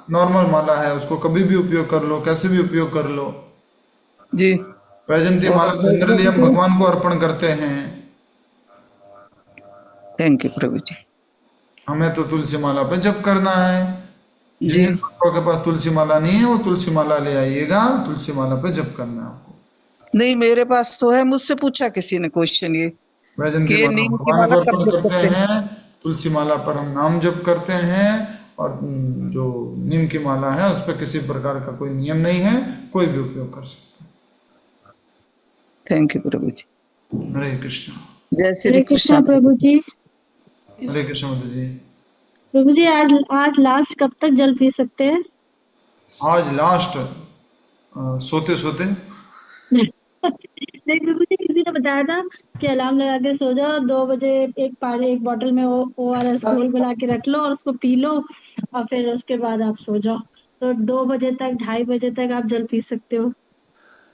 नॉर्मल माला है, उसको कभी भी उपयोग कर लो, कैसे भी उपयोग कर लो जी। वैजयंती माला जनरली हम भगवान को अर्पण करते हैं। थैंक यू प्रभु जी। हमें तो तुलसी माला पे जप करना है। जिन भक्तों के पास तुलसी माला नहीं है वो तुलसी माला ले आइएगा, तुलसी माला पे जप करना है आपको। नहीं, मेरे पास तो है, मुझसे पूछा किसी ने क्वेश्चन ये वैजयंती माला अर्पण करते हैं, तुलसी माला पर हम नाम जप करते हैं, और जो नीम की माला है उस पर किसी प्रकार का कोई नियम नहीं है, कोई भी उपयोग कर सकता है। थैंक यू प्रभु जी। हरे कृष्ण। जय श्री कृष्ण प्रभु जी। हरे कृष्ण माता जी। प्रभु जी, आज लास्ट कब तक जल पी सकते हैं? आज लास्ट सोते सोते। नहीं प्रभु जी, किसी ने बताया था कि अलार्म लगा के सो जाओ, 2 बजे एक बोतल में ORS घोल बना के रख लो और उसको पी लो, और फिर उसके बाद आप सो जाओ, तो 2 बजे तक 2:30 बजे तक आप जल पी सकते हो।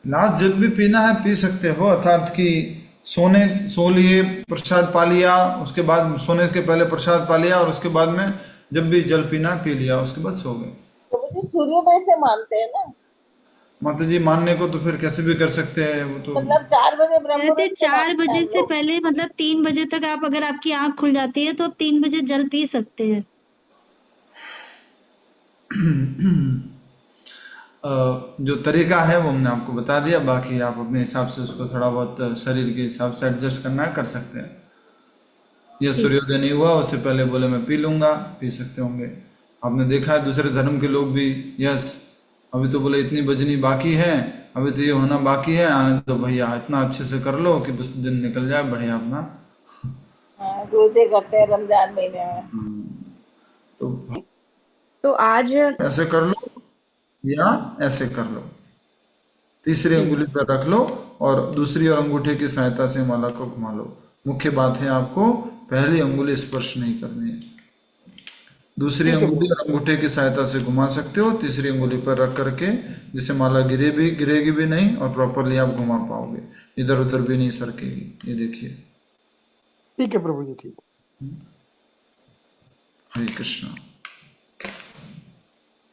लास्ट जल भी पीना है पी सकते हो, अर्थात कि सो लिए, प्रसाद पा लिया, उसके बाद सोने के पहले प्रसाद पा लिया, और उसके बाद में जब भी जल पीना पी लिया, उसके बाद सो गए। तो सूर्योदय से मानते हैं ना माता जी? मानने को तो फिर कैसे भी कर सकते हैं, वो तो मतलब 4 बजे ब्रह्म 4 बजे से पहले, मतलब 3 बजे तक आप, अगर आपकी आंख खुल जाती है तो आप 3 बजे जल पी सकते हैं। जो तरीका है वो हमने आपको बता दिया, बाकी आप अपने हिसाब से उसको थोड़ा बहुत शरीर के हिसाब से एडजस्ट करना है, कर सकते हैं। ये सूर्योदय नहीं हुआ उससे पहले बोले मैं पी लूंगा, पी सकते होंगे। आपने देखा है दूसरे धर्म के लोग भी, यस अभी तो बोले इतनी बजनी बाकी है, अभी तो ये होना बाकी है, आने तो भैया इतना अच्छे से कर लो कि बस दिन निकल जाए बढ़िया अपना। रोजे करते हैं रमजान महीने में, तो आज ऐसे कर लो या ऐसे कर लो, तीसरी अंगुली पर रख लो और दूसरी और अंगूठे की सहायता से माला को घुमा लो। मुख्य बात है आपको पहली अंगुली स्पर्श नहीं करनी है, दूसरी अंगुली और अंगूठे की सहायता से घुमा सकते हो, तीसरी अंगुली पर रख करके, जिससे माला गिरेगी भी नहीं और प्रॉपरली आप घुमा पाओगे, इधर उधर भी नहीं सरकेगी। ये देखिए। ठीक है प्रभु जी, ठीक। हरे कृष्ण।